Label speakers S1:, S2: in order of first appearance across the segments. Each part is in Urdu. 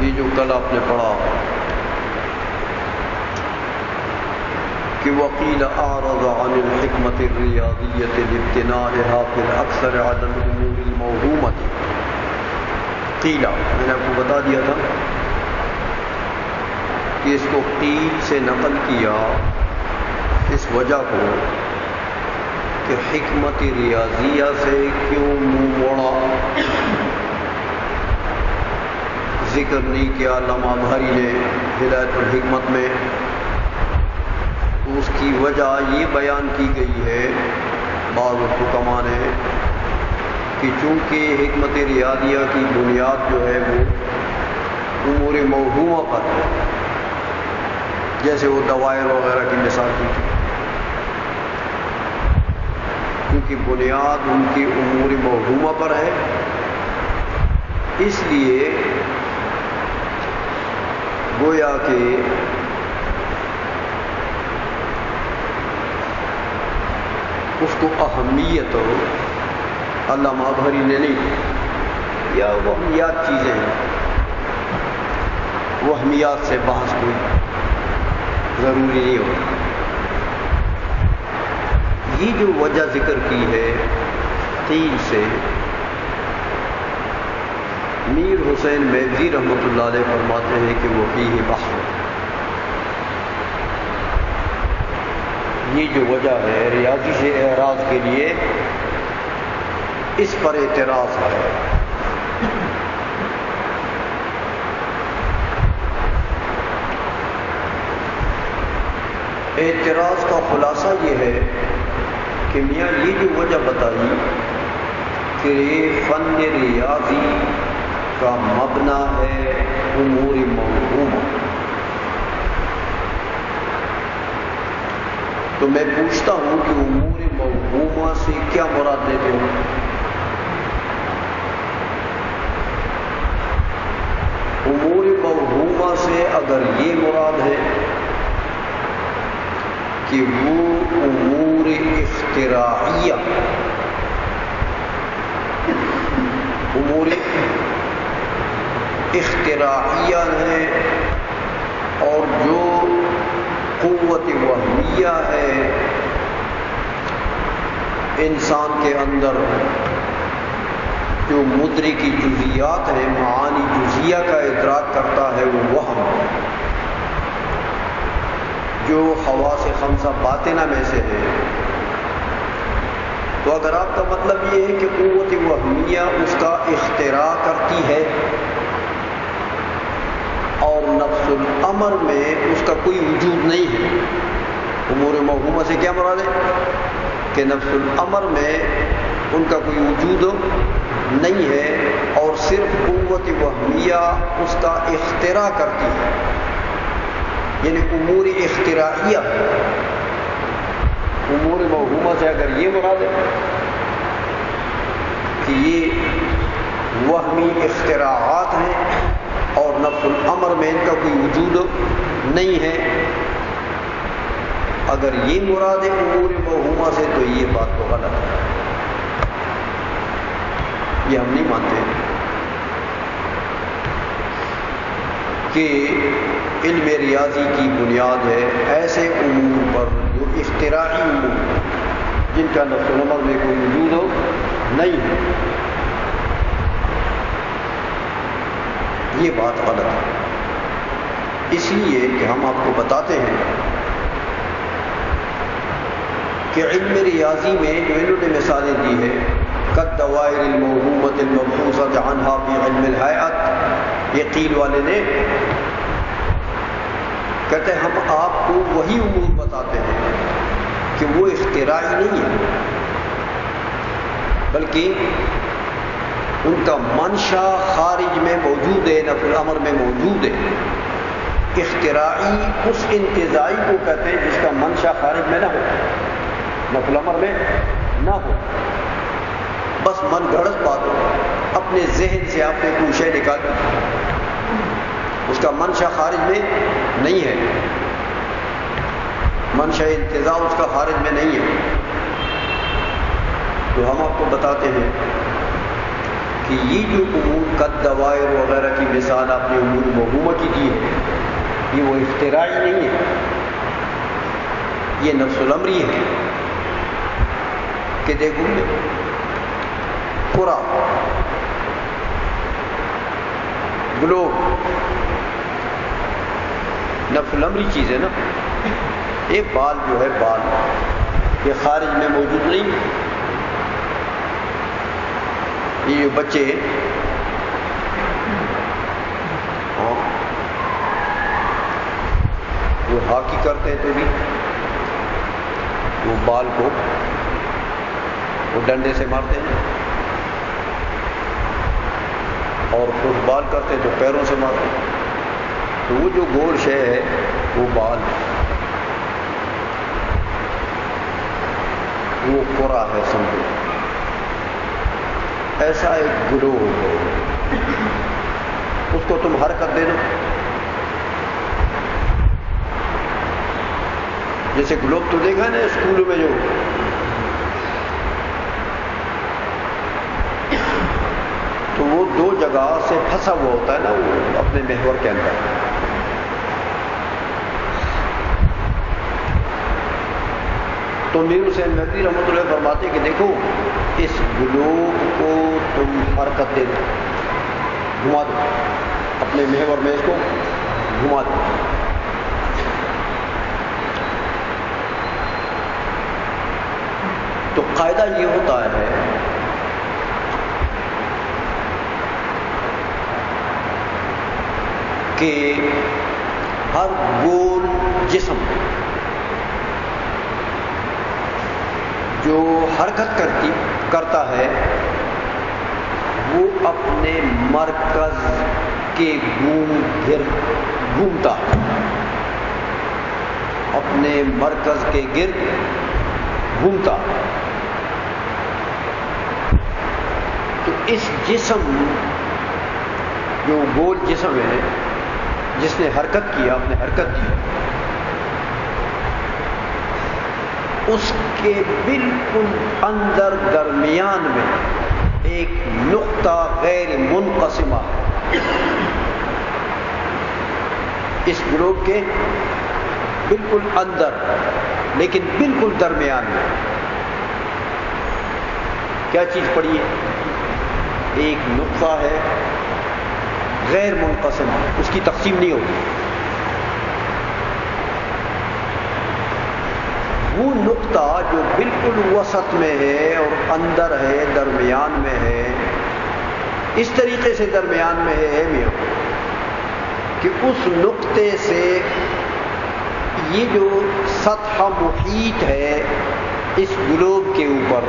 S1: یہ جو کل آپ نے پڑھا کہ وقیل اعرض عن الحکمت الریاضیۃ لابتنائها فی الاکثر علی الامور الموہومۃ، قیل، میں نے آپ کو بتا دیا تھا کہ اس کو قیل سے نقل کیا اس وجہ کو کہ حکمت ریاضیہ سے کیوں منہ موڑا، ذکر نہیں کیا علامہ اظہری نے ہدایت الحکمت میں، تو اس کی وجہ یہ بیان کی گئی ہے بعض حکماء نے کہ چونکہ حکمت ریاضیہ کی بنیاد جو ہے وہ امور موہومہ پر ہے، جیسے وہ دوائر وغیرہ کی مثال دی تھی، کیونکہ بنیاد ان کی امور موہومہ پر ہے، اس لیے گویا کہ اس کو اہمیت علامہ اظہری نے نہیں دی، یا وہمیات چیزیں ہیں، وہمیات سے بحث کوئی ضروری نہیں ہوتا۔ یہ جو وجہ ذکر کی ہے قیل سے، میر حسین میوزی رحمۃ اللہ علیہ فرماتے ہیں کہ وہ فیہ بحث، یہ جو وجہ ہے ریاضی سے اعراض کے لیے، اس پر اعتراض ہے۔ اعتراض کا خلاصہ یہ ہے کہ میاں یہ جو وجہ بتائی کہ فن ریاضی کا مبنا ہے امور موہومہ، تو میں پوچھتا ہوں کہ امور موہومہ سے کیا مراد لیتے ہو؟ امور موہومہ سے اگر یہ مراد ہے کہ وہ امور اختراعیہ، امور اختراعیہ ہیں، اور جو قوت وہمیہ ہے انسان کے اندر، جو مدرکی جزیات ہیں، معانی جزیہ کا ادراک کرتا ہے، وہ وہم جو حواس خمسہ باطنہ میں سے ہے، تو اگر آپ کا مطلب یہ ہے کہ قوت وہمیہ اس کا اختراع کرتی ہے اور نفس الامر میں اس کا کوئی وجود نہیں ہے، امور موہومہ سے کیا مراد ہے کہ نفس الامر میں ان کا کوئی وجود نہیں ہے اور صرف قوت وہمیہ اس کا اختراع کرتی ہے، یعنی امور اختراعیہ، امور موہومہ سے اگر یہ مراد ہے کہ یہ وہمی اختراعات ہیں اور نفس الامر میں ان کا کوئی وجود نہیں ہے، اگر یہ مراد ہے امور موہومہ سے تو یہ بات تو غلط ہے، یہ ہم نہیں مانتے کہ علم ریاضی کی بنیاد ہے ایسے امور پر جو اختراعی امور، جن کا نفس الامر میں کوئی وجود ہو نہیں ہے، یہ بات غلط ہے۔ اس لیے کہ ہم آپ کو بتاتے ہیں کہ علم ریاضی میں جو انہوں نے مثالیں دی ہیں، کالدوائر الموہومۃ المبحوثۃ عنہا فی علم الہیئۃ، یہ قیل والے نے کہتے ہیں ہم آپ کو وہی امور بتاتے ہیں کہ وہ اختراعی نہیں ہے، بلکہ ان کا منشا خارج میں موجود ہے، نفس الامر میں موجود ہے۔ اختراعی اس انتزاعی کو کہتے ہیں جس کا منشا خارج میں نہ ہو، نفس الامر میں نہ ہو، بس من گھڑت بات ہو، اپنے ذہن سے آپ نے کوئی شے نکال، اس کا منشا خارج میں نہیں ہے، منشا انتزاع اس کا خارج میں نہیں ہے، تو ہم آپ کو بتاتے ہیں کہ یہ جو امور قد دوائر وغیرہ کی مثال آپ نے امور موہومہ کی دی ہے، یہ وہ اختراعی نہیں ہے، یہ نفس الامری ہے کہ دیکھو پورا گلوب نفس الامری چیز ہے نا. یہ بال جو ہے بال یہ خارج میں موجود نہیں. یہ جو بچے وہ ہاکی کرتے ہیں تو بھی وہ بال کو وہ ڈنڈے سے مارتے ہیں، اور فٹ بال کرتے ہیں تو پیروں سے مارتے ہیں. تو وہ جو گول شے ہے وہ بال، وہ کرا ہے سمجھو. ایسا ایک گروہ ہے، اس کو تم حرکت دے دو. جیسے گلوب تو دیکھا ہے نا اسکولوں میں جو تو وہ دو جگہ سے پھنسا ہوا ہوتا ہے نا وہ اپنے محور کے اندر. تو میر حسین مہدی رحمۃ اللہ فرماتے کہ دیکھو اس گلوب کو تم حرکت دے دو، گھما دو، اپنے محور میں اس کو گھما دو. تو قاعدہ یہ ہوتا ہے کہ ہر گول جسم جو حرکت کرتا ہے وہ اپنے مرکز کے گھومتا ہے، اپنے مرکز کے گرد گھومتا. تو اس جسم جو گول جسم ہے جس نے حرکت کیا، اپنے حرکت کی، اس کے بالکل اندر درمیان میں ایک نقطہ غیر منقسمہ ہے. اس گلوب کے بالکل اندر لیکن بالکل درمیان میں کیا چیز پڑی ہے؟ ایک نقطہ ہے غیر منقسم، اس کی تقسیم نہیں ہوتی. وہ نقطہ جو بالکل وسط میں ہے اور اندر ہے، درمیان میں ہے، اس طریقے سے درمیان میں ہے میاں کہ اس نقطے سے یہ جو سطح محیط ہے اس گلوب کے اوپر،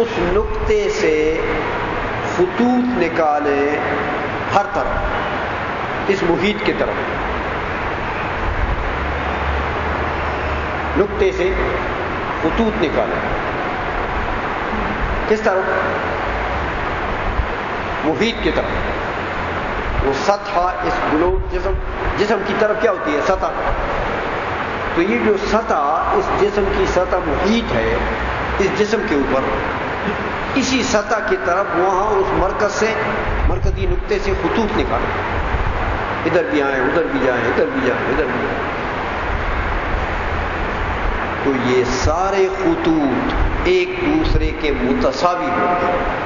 S1: اس نقطے سے خطوط نکالے ہر طرف اس محیط کی طرف. نقطے سے خطوط نکالے کس طرف؟ محیط کی طرف. وہ سطح اس گلوب جسم کی طرف کیا ہوتی ہے؟ سطح. تو یہ جو سطح اس جسم کی سطح محیط ہے اس جسم کے اوپر، اسی سطح کی طرف وہاں اس مرکز سے، مرکزی نقطے سے خطوط نکالے، ادھر بھی آئیں ادھر بھی جائیں، ادھر بھی جائیں ادھر بھی جائیں. تو یہ سارے خطوط ایک دوسرے کے متساوی ہوتے ہیں.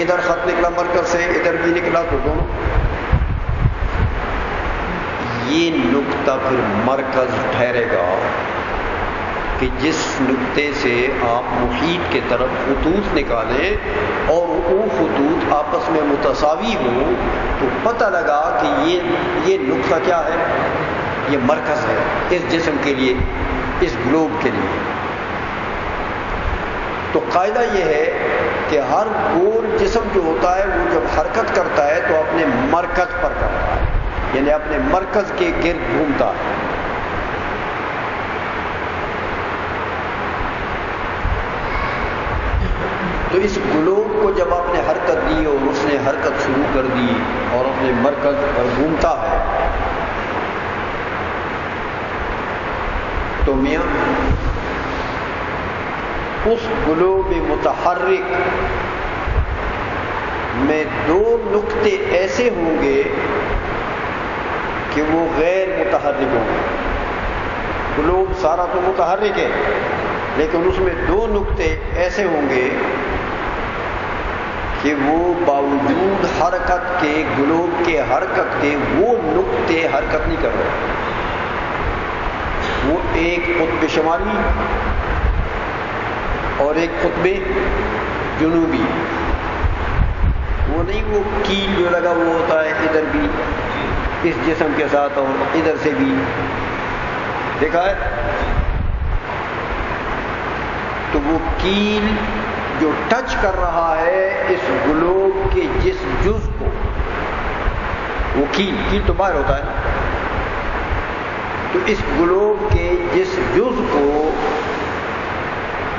S1: ادھر خط نکلا مرکز سے، ادھر بھی نکلا، تو دونوں یہ نقطہ پھر مرکز ٹھہرے گا کہ جس نقطے سے آپ محیط کے طرف خطوط نکالیں اور وہ خطوط آپس میں متساوی ہوں تو پتہ لگا کہ یہ نقطہ کیا ہے؟ یہ مرکز ہے اس جسم کے لیے، اس گلوب کے لیے. تو قاعدہ یہ ہے کہ ہر گول جسم جو ہوتا ہے وہ جب حرکت کرتا ہے تو اپنے مرکز پر کرتا ہے، یعنی اپنے مرکز کے گرد گھومتا ہے. تو اس گلوب کو جب آپ نے حرکت دی اور اس نے حرکت شروع کر دی اور اپنے مرکز پر گھومتا ہے تو میاں اس گلوب متحرک میں دو نقطے ایسے ہوں گے کہ وہ غیر متحرک ہوں گے. گلوب سارا تو متحرک ہے لیکن اس میں دو نقطے ایسے ہوں گے کہ وہ باوجود حرکت کے، گلوب کے حرکت کے، وہ نقطے حرکت نہیں کر رہے. وہ ایک قطب شمالی اور ایک قطب جنوبی. وہ نہیں وہ کیل جو لگا وہ ہوتا ہے ادھر بھی اس جسم کے ساتھ اور ادھر سے بھی، دیکھا ہے؟ تو وہ کیل جو ٹچ کر رہا ہے اس گلوب کے جس جز کو، وہ کیل تو باہر ہوتا ہے نا، تو اس گلوب کے جس جز کو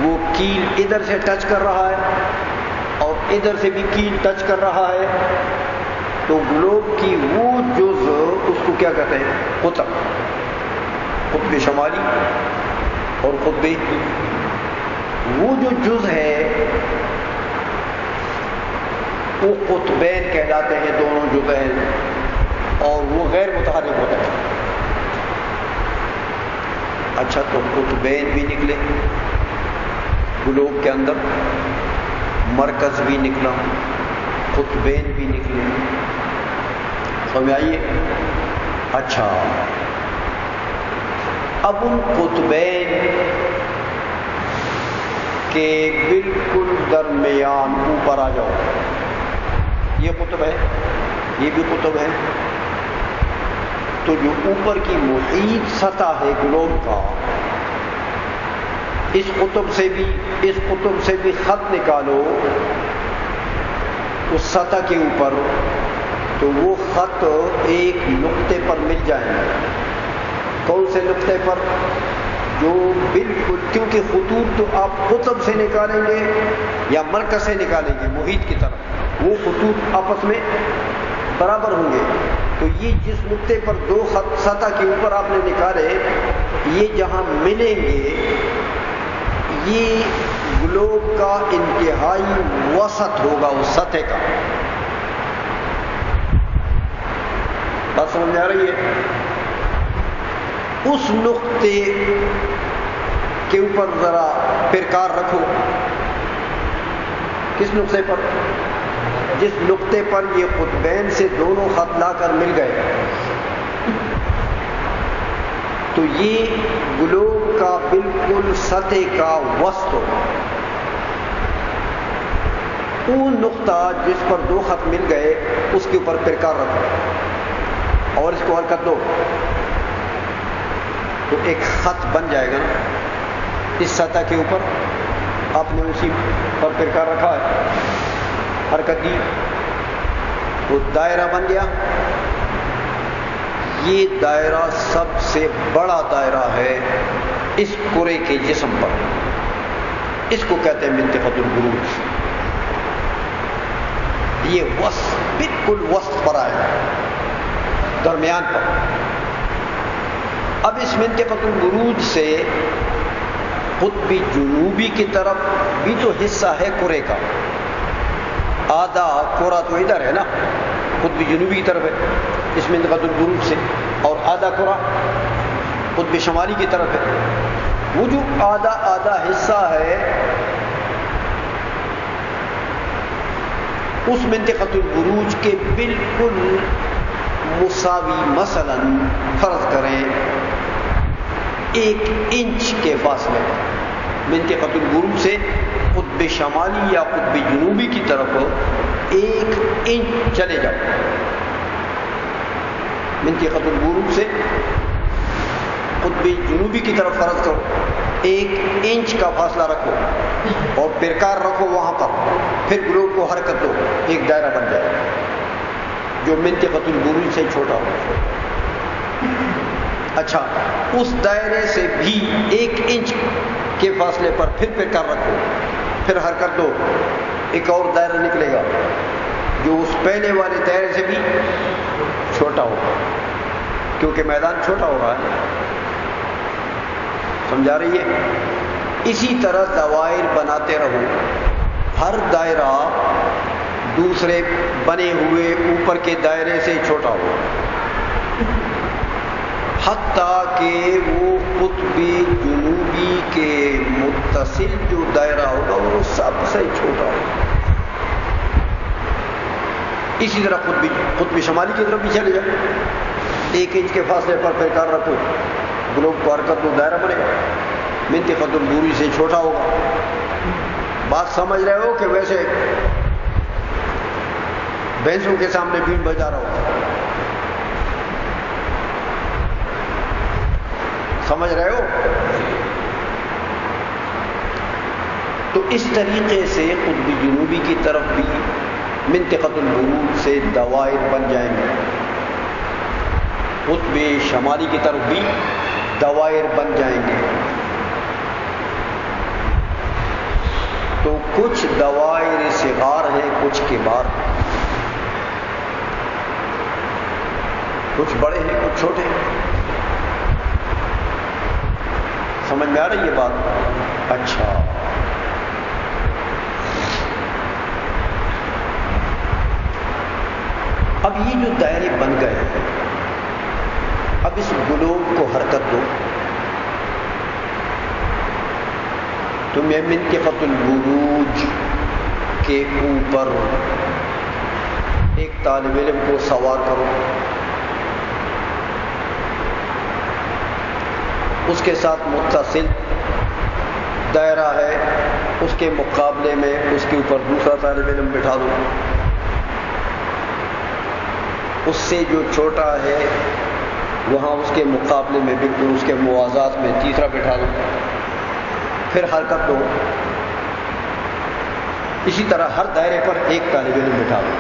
S1: وہ کیل ادھر سے ٹچ کر رہا ہے اور ادھر سے بھی کیل ٹچ کر رہا ہے، تو گلوب کی وہ جز اس کو کیا کہتے ہیں؟ قطب. قطب شمالی اور قطب، وہ جو جز ہے وہ قطبین کہلاتے ہیں، دونوں جز ہیں، اور وہ غیر متحرک ہوتے ہیں. اچھا، تو قطبین بھی نکلے گلوب کے اندر، مرکز بھی نکلا، قطبین بھی نکلے. سمجھ آئیے؟ اچھا، اب ان قطبین کے بالکل درمیان اوپر آ جاؤ. یہ قطب ہے، یہ بھی قطب ہے. تو جو اوپر کی محیط سطح ہے گلوب کا، اس قطب سے بھی اس قطب سے بھی خط نکالو اس سطح کے اوپر، تو وہ خط ایک نقطے پر مل جائیں گے. کون سے نقطے پر؟ جو بالکل، کیونکہ خطوط تو آپ قطب سے نکالیں گے یا مرکز سے نکالیں گے محیط کی طرف، وہ خطوط آپس میں برابر ہوں گے. تو یہ جس نقطے پر دو خط سطح کے اوپر آپ نے نکالے، یہ جہاں ملیں گے یہ گلوب کا انتہائی وسط ہوگا اس سطح کا. بات سمجھ میں آ رہی ہے؟ اس نقطے کے اوپر ذرا پرکار رکھو. کس نقطے پر؟ جس نقطے پر یہ قطبین سے دونوں خط لا کر مل گئے، تو یہ گلوب کا بالکل سطح کا وسط ہوگا. وہ نقطہ جس پر دو خط مل گئے اس کے اوپر پرکار رکھو اور اس کو حرکت دو، تو ایک خط بن جائے گا نا. اس سطح کے اوپر آپ نے اسی پر پرکار رکھا ہے، حرکت دی، وہ دائرہ بن گیا. یہ دائرہ سب سے بڑا دائرہ ہے اس کرے کے جسم پر. اس کو کہتے ہیں منطقۃ البروج. یہ وسط، بالکل وسط پر آیا، درمیان پر. اب اس منطقۃ البروج سے قطب جنوبی کی طرف بھی تو حصہ ہے کرے کا. آدھا کرہ تو ادھر ہے نا، قطب جنوبی کی طرف ہے اس منطقۃ البروج سے، اور آدھا کرہ قطب شمالی کی طرف ہے. وہ جو آدھا حصہ ہے اس منطقۃ البروج کے بالکل مساوی، مثلا فرض کریں 1 انچ کے فاصلے پر منطقۃ البروج سے قطب شمالی یا قطب جنوبی کی طرف 1 انچ چلے جاؤ. منطقۃ البروج سے قطب جنوبی کی طرف فرض کرو 1 انچ کا فاصلہ رکھو اور پرکار رکھو وہاں پر، پھر گلوب کو حرکت دو، ایک دائرہ بن جائے جو منطقۃ البروج سے چھوٹا ہو. اچھا، اس دائرے سے بھی 1 انچ کے فاصلے پر پھر پرکار رکھو، پھر حرکت دو، ایک اور دائرہ نکلے گا جو اس پہلے والے دائرے سے بھی چھوٹا ہوگا، کیونکہ میدان چھوٹا ہو رہا ہے. سمجھا رہی ہے؟ اسی طرح دوائر بناتے رہو، ہر دائرہ دوسرے بنے ہوئے اوپر کے دائرے سے چھوٹا ہو، حتیٰ کہ وہ قطب جنوبی کے متصل جو دائرہ ہوگا وہ سب سے چھوٹا ہو۔ اسی طرح قطب شمالی کی طرف بھی چلے جائے، 1 انچ کے فاصلے پر پیکار رکھو، گلوب کو حرکت دو، دائرہ بنے گا، منطقۃ البروج سے چھوٹا ہوگا۔ بات سمجھ رہے ہو کہ ویسے بھینسوں کے سامنے بیڑ بجا رہا ہو؟ سمجھ رہے ہو؟ تو اس طریقے سے قطب جنوبی کی طرف بھی منطقۃ البروج سے دوائر بن جائیں گے، قطب شمالی کی طرف بھی دوائر بن جائیں گے۔ تو کچھ دوائر صغار ہیں، کچھ کبار ہیں، کچھ بڑے ہیں، کچھ چھوٹے ہیں۔ سمجھ میں آ رہی ہے بات؟ اچھا، اب یہ جو دائرے بن گئے ہیں، اب اس گلوب کو حرکت دو تو میں منطقۃ البروج کے اوپر ایک طالب علم کو سوار کرو، اس کے ساتھ متصل دائرہ ہے، اس کے مقابلے میں اس کے اوپر دوسرا طالب علم بٹھا دو، اس سے جو چھوٹا ہے وہاں اس کے مقابلے میں بالکل اس کے موازات میں تیسرا بٹھا دو، پھر حرکت دو۔ اسی طرح ہر دائرے پر ایک طالب علم بٹھا دو،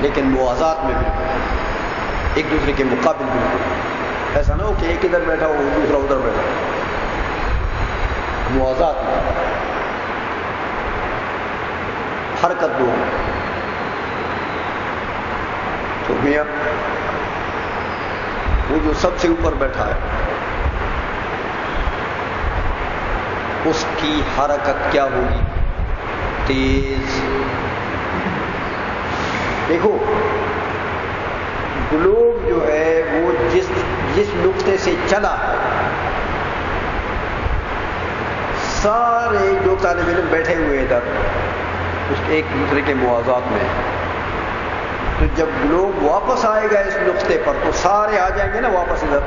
S1: لیکن موازات میں بالکل ایک دوسرے کے مقابل بالکل، ایسا نہ ہو کہ ایک ادھر بیٹھا ہو دوسرا ادھر بیٹھا ہو، موازات میں حرکت دو۔ تو میاں وہ جو سب سے اوپر بیٹھا ہے اس کی حرکت کیا ہوگی؟ تیز۔ دیکھو گلوب جو ہے وہ جس نقطے سے چلا ہے، سارے جو طالب علم بیٹھے ہوئے ادھر اس کے ایک دوسرے کے موازات میں، تو جب گلوب واپس آئے گا اس نقطے پر تو سارے آ جائیں گے نا واپس ادھر،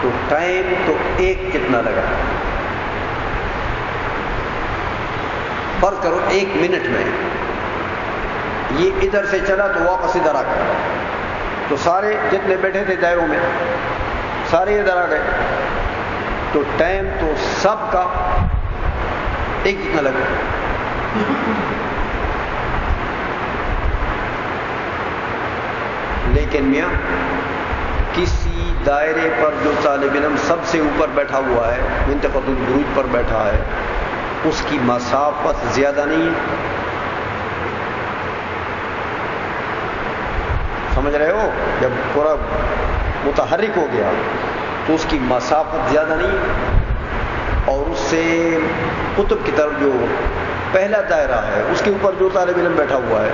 S1: تو ٹائم تو ایک کتنا لگا؟ فرض کرو 1 منٹ میں یہ ادھر سے چلا تو واپس ادھر آ گیا، تو سارے جتنے بیٹھے تھے دائروں میں سارے ادھر آ گئے، تو ٹائم تو سب کا ایک کتنا لگا؟ لیکن میاں کسی دائرے پر جو طالب علم سب سے اوپر بیٹھا ہوا ہے، منطقۃ البروج پر بیٹھا ہے، اس کی مسافت زیادہ نہیں ہے، سمجھ رہے ہو؟ جب پورا متحرک ہو گیا تو اس کی مسافت زیادہ نہیں ہے، اور اس سے قطب کی طرف جو پہلا دائرہ ہے اس کے اوپر جو طالب علم بیٹھا ہوا ہے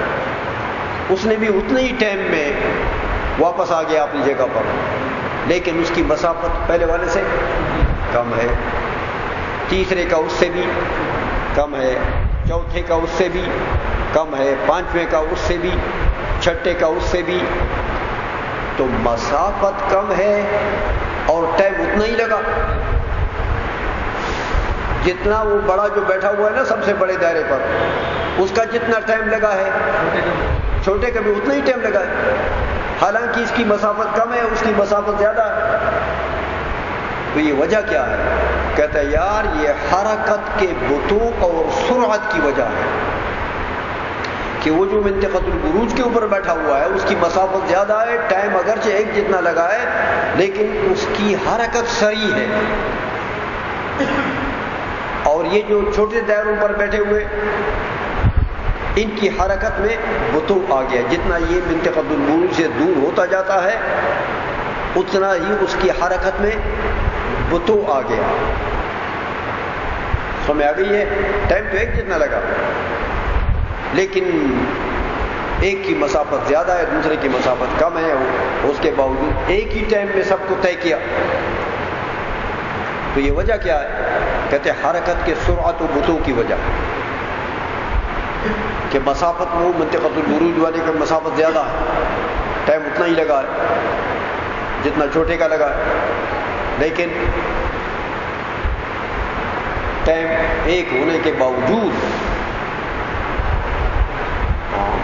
S1: اس نے بھی اتنے ہی ٹائم میں واپس آ گیا اپنی جگہ پر، لیکن اس کی مسافت پہلے والے سے کم ہے، تیسرے کا اس سے بھی کم ہے، چوتھے کا اس سے بھی کم ہے، پانچویں کا اس سے بھی، چھٹے کا اس سے بھی، تو مسافت کم ہے اور ٹائم اتنا ہی لگا جتنا وہ بڑا جو بیٹھا ہوا ہے نا سب سے بڑے دائرے پر، اس کا جتنا ٹائم لگا ہے چھوٹے کا بھی اتنا ہی ٹائم لگا ہے، حالانکہ اس کی مسافت کم ہے اس کی مسافت زیادہ ہے۔ تو یہ وجہ کیا ہے؟ کہتا ہے یار یہ حرکت کے بطوء اور سرعت کی وجہ ہے کہ وہ جو منطقۃ البروج کے اوپر بیٹھا ہوا ہے اس کی مسافت زیادہ ہے، ٹائم اگرچہ ایک جتنا لگا ہے لیکن اس کی حرکت سریع ہے، اور یہ جو چھوٹے دائروں پر بیٹھے ہوئے ان کی حرکت میں بطوء آ گیا، جتنا یہ منطقۃ البروج سے دور ہوتا جاتا ہے اتنا ہی اس کی حرکت میں بطوء آ گیا، سمجھ آ گئی ہے؟ ٹائم تو ایک جتنا لگا، لیکن ایک کی مسافت زیادہ ہے، دوسرے کی مسافت کم ہے، اس کے باوجود ایک ہی ٹائم میں سب کو طے کیا۔ تو یہ وجہ کیا ہے؟ کہتے ہیں حرکت کے سرعت و بطو کی وجہ، کہ مسافت وہ منطقۃ البروج والے کا مسافت زیادہ ہے، ٹائم اتنا ہی لگا ہے جتنا چھوٹے کا لگا ہے، لیکن ٹائم ایک ہونے کے باوجود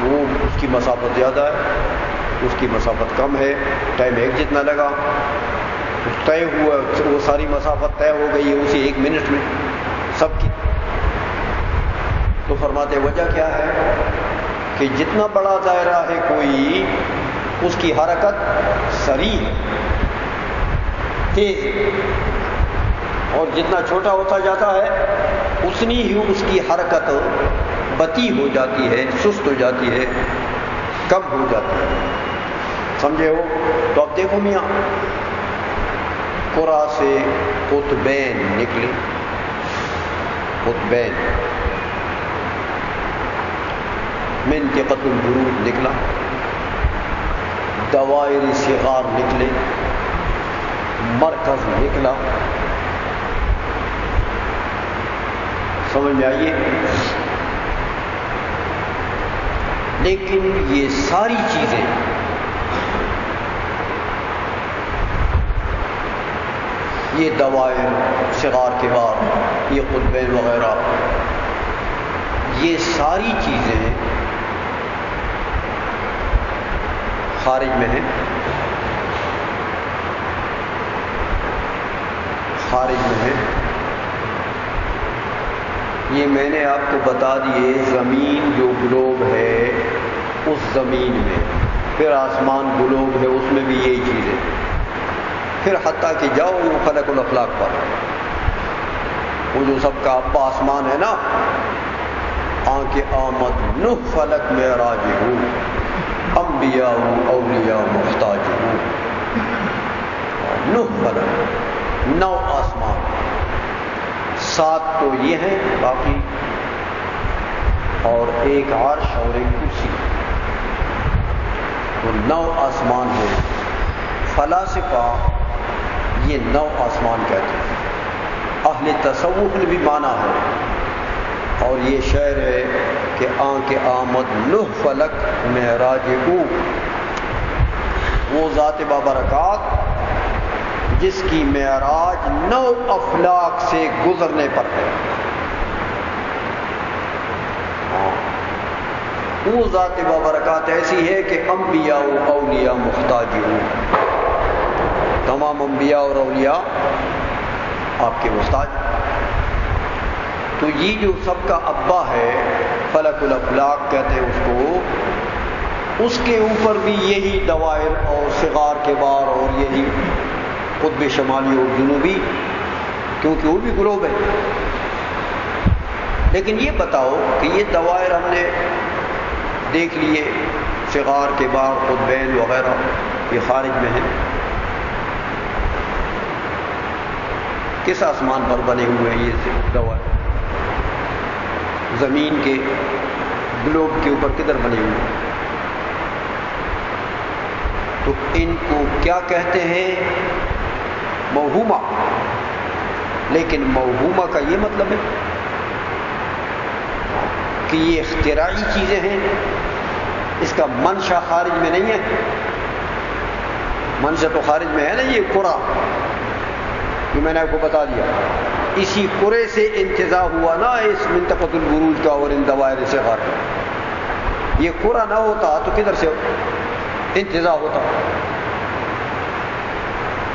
S1: وہ اس کی مسافت زیادہ ہے، اس کی مسافت کم ہے، ٹائم ایک جتنا لگا، طے ہوا، وہ ساری مسافت طے ہو گئی ہے اسی ایک منٹ میں سب کی۔ تو فرماتے وجہ کیا ہے کہ جتنا بڑا دائرہ ہے کوئی، اس کی حرکت سریع ہے، تیز ہے، اور جتنا چھوٹا ہوتا جاتا ہے اتنی ہی اس کی حرکت بطیء ہو جاتی ہے، سست ہو جاتی ہے، کم ہو جاتی ہے۔ سمجھے ہو؟ تو اب دیکھو میاں، قرا سے قطبین نکلے، قطبین، منطقۃ البروج نکلا، دوائر صغار نکلے، مرکز نکلا، سمجھ میں آئیے؟ لیکن یہ ساری چیزیں یہ دوائر صغار کبار، یہ قطبین وغیرہ، یہ ساری چیزیں خارج میں ہیں، خارج میں ہیں۔ یہ میں نے آپ کو بتا دیے، زمین جو گلوب ہے اس زمین میں، پھر آسمان گلوب ہے اس میں بھی یہی چیز ہے، پھر حتیٰ کہ جاؤ فلک الافلاک پر، وہ جو سب کا ابا آسمان ہے نا، آنکھ آمد نہ فلک معراج ہو، انبیاء اولیاء محتاج ہو، نہ فلک، 9 آسمان، 7 تو یہ ہیں باقی، اور ایک عرش اور ایک کرسی، تو 9 آسمان ہیں۔ فلاسفہ یہ 9 آسمان کہتے ہیں، اہل تصوف نے بھی مانا ہے، اور یہ شعر ہے کہ آنکھ آمد نہ فلک معراج کو، وہ ذات بابرکات جس کی معراج 9 افلاک سے گزرنے پر ہے، وہ ذات بابرکات ایسی ہے کہ انبیاء و اولیاء محتاج ہوں، تمام انبیاء اور اولیاء آپ کے محتاج۔ تو یہ جو سب کا ابا ہے فلک الافلاک کہتے ہیں اس کو، اس کے اوپر بھی یہی دوائر اور صغار کبار اور یہی قطب شمالی اور جنوبی، کیونکہ وہ بھی گلوب ہے۔ لیکن یہ بتاؤ کہ یہ دوائر ہم نے دیکھ لیے، صغار کبار قطبین وغیرہ، یہ خارج میں ہیں، کس آسمان پر بنے ہوئے ہیں یہ دوائر؟ زمین کے گلوب کے اوپر کدھر بنے ہوئے ہیں؟ تو ان کو کیا کہتے ہیں؟ موہومہ۔ لیکن موہومہ کا یہ مطلب ہے کہ یہ اختراعی چیزیں ہیں، اس کا منشا خارج میں نہیں ہے۔ منشا تو خارج میں ہے نا، یہ قرا جو میں نے آپ کو بتا دیا، اسی قرے سے انتزاع ہوا نا اس منطقۃ البروج کا اور ان دوائر صغار کا۔ یہ قرا نہ ہوتا تو کدھر سے انتزاع ہوتا؟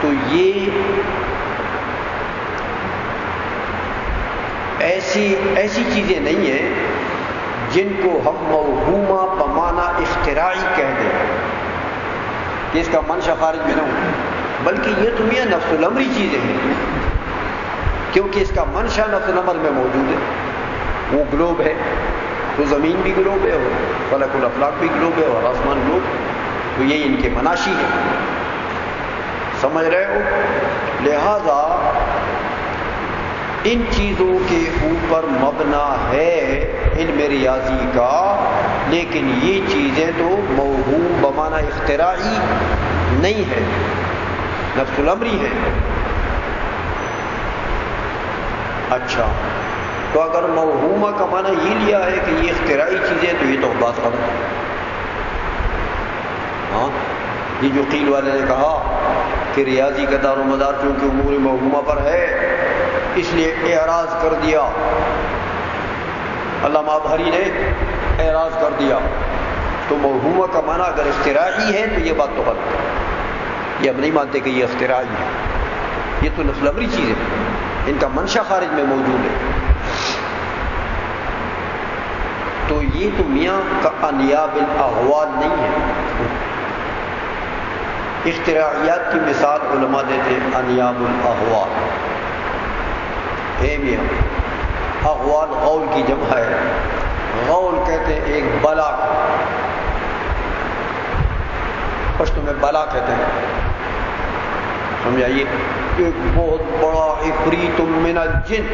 S1: تو یہ ایسی چیزیں نہیں ہیں جن کو ہم موہومہ بمانا اختراعی کہہ دیں کہ اس کا منشا خارج میں نہ ہو، بلکہ یہ تو یہ نفس الامری چیزیں ہیں، کیونکہ اس کا منشا نفس الامر میں موجود ہے۔ وہ گلوب ہے تو زمین بھی گلوب ہے، اور فلک الافلاک بھی گلوب ہے، اور آسمان گلوب، تو یہ ان کے مناشی ہے، سمجھ رہے ہو؟ لہذا ان چیزوں کے اوپر مبنا ہے علم ریاضی کا، لیکن یہ چیزیں تو موہوم بمعنی اختراعی نہیں ہے، نفس الامری ہے۔ اچھا، تو اگر موہومہ کا معنی یہ لیا ہے کہ یہ اختراعی چیزیں، تو یہ تو بات غلط ہے۔ ہاں، یہ جو قیل والے نے کہا کہ ریاضی کا دار و مدار چونکہ امور موہومہ پر ہے اس لیے اعراض کر دیا، علامہ ابہری نے اعراض کر دیا، تو موہومہ کا معنی اگر اختراعی ہے تو یہ بات تو غلط ہے، یہ اب نہیں مانتے کہ یہ اختراعی ہے، یہ تو نفس الامری چیز ہے، ان کا منشا خارج میں موجود ہے۔ تو یہ تو میاں کا انیاب الاغوال نہیں ہے۔ اختراعیات کی مثال علماء دیتے انیاب الاغوال۔ اے میاں، اغوال غول کی جمع ہے، غول کہتے ہیں ایک بلا کو، پشتو میں بلا کہتے ہیں، سمجھائیے، ایک بہت بڑا عفریت من الجن،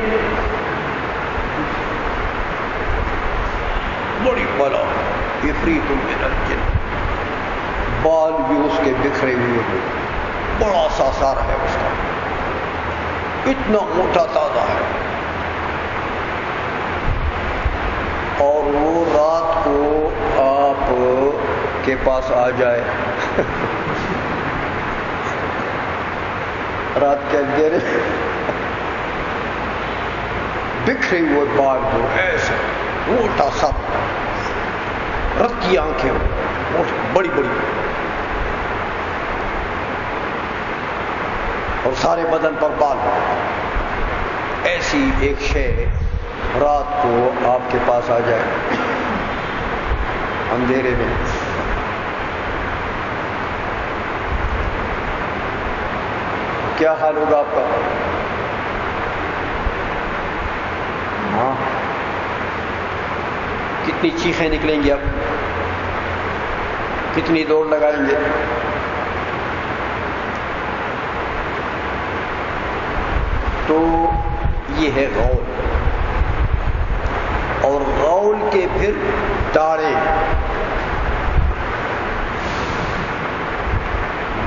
S1: بڑی بلا عفریت من الجن، بال بھی اس کے بکھرے ہوئے ہو، بڑا سا سار ہے اس کا، اتنا موٹا تازہ ہے، اور وہ رات کو آپ کے پاس آ جائے رات کے اندھیرے بکھرے ہوئے بال جو ایسے موٹا سا، رت کی آنکھیں بڑی بڑی، اور سارے بدن پر بال، ایسی ایک شے رات کو آپ کے پاس آ جائے اندھیرے میں، کیا حال ہوگا آپ کا؟ ہاں، کتنی چیخیں نکلیں گی آپ، کتنی دوڑ لگائیں گے؟ تو یہ ہے غول، اور غول کے پھر تارے،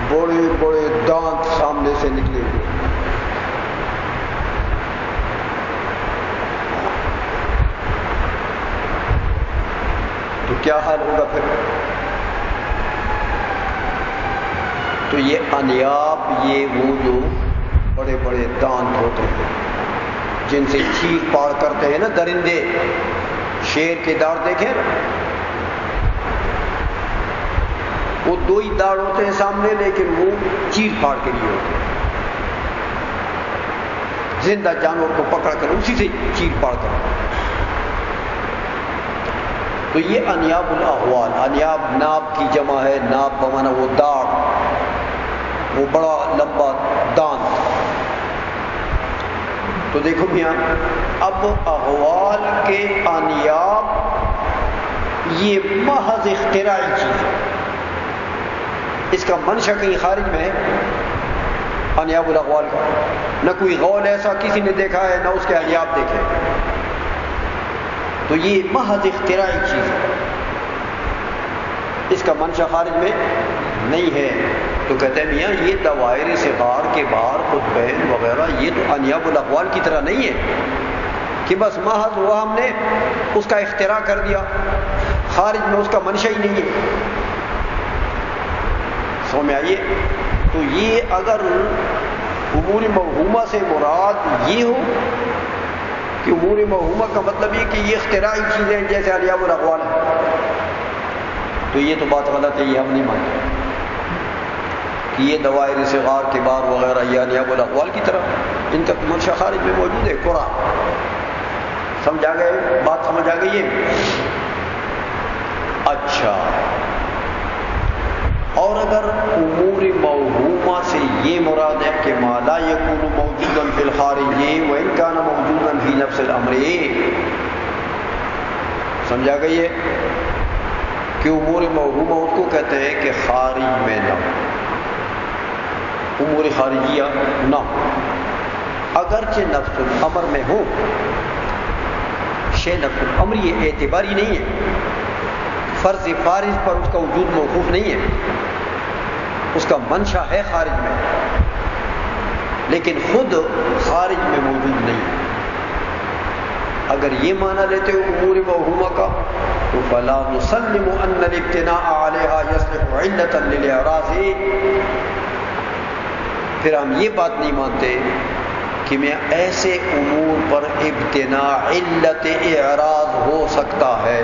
S1: بڑے بڑے دانت سامنے سے نکلے ہوئے، تو کیا حال ہوگا پھر؟ تو یہ انیاب، یہ وہ جو بڑے بڑے دانت ہوتے ہیں جن سے چیخ پاڑ کرتے ہیں نا درندے، شیر کے داڑ دیکھیں نا، وہ دو ہی داڑ ہوتے ہیں سامنے، لیکن وہ چیر پھاڑ کے لیے ہوتے ہیں، زندہ جانور کو پکڑ کر اسی سے چیر پھاڑ کر۔ تو یہ انیاب الاغوال، انیاب ناب کی جمع ہے، ناب بمانا وہ داڑ، وہ بڑا لمبا دانت۔ تو دیکھو میاں، اب اغوال کے انیاب یہ محض اختراعی چیز ہے، اس کا منشا کہیں خارج میں ہے انیاب الاغوال کا، نہ کوئی غول ایسا کسی نے دیکھا ہے، نہ اس کے انیاب دیکھے، تو یہ محض اختراعی چیز ہے، اس کا منشا خارج میں نہیں ہے۔ تو کہتے ہیں میاں یہ دوائر صغار کے باہر قطبین وغیرہ یہ تو انیاب الاغوال کی طرح نہیں ہے کہ بس محض وہ ہم نے اس کا اختراع کر دیا، خارج میں اس کا منشا ہی نہیں ہے، سمجھ میں آئیے؟ تو یہ اگر امور موہومہ سے مراد یہ ہو کہ امور موہومہ کا مطلب یہ کہ یہ اختراعی چیزیں جیسے انیاب الاغوال ہیں، تو یہ تو بات غلط ہے، یہ ہم نہیں مانتے کہ یہ دوائر صغار کبار وغیرہ یہ انیاب الاغوال کی طرح، ان کا منشا خارج میں موجود ہے قرآن۔ سمجھ آ گئے؟ بات سمجھ آ گئی ہے؟ اچھا، اور اگر امور موہومہ سے یہ مراد ہے کہ ما لا یکون موجودا فی الخارج وان کان موجودا فی نفس الامر، سمجھا گئی ہے کہ امور موہومہ اس کو کہتے ہیں کہ خارج میں نہ، امور خارجیہ نہ، اگرچہ نفس الامر میں ہو، شے نفس الامر یہ اعتباری نہیں ہے، فرض فارض پر اس کا وجود موقوف نہیں ہے، اس کا منشا ہے خارج میں، لیکن خود خارج میں موجود نہیں ہے۔ اگر یہ معنی لیتے ہو امور موہومہ کا تو فلا نسلم ان الابتناء علیہا یصلح علتا للاعراض، پھر ہم یہ بات نہیں مانتے کہ میں ایسے امور پر ابتناء علت اعراض ہو سکتا ہے۔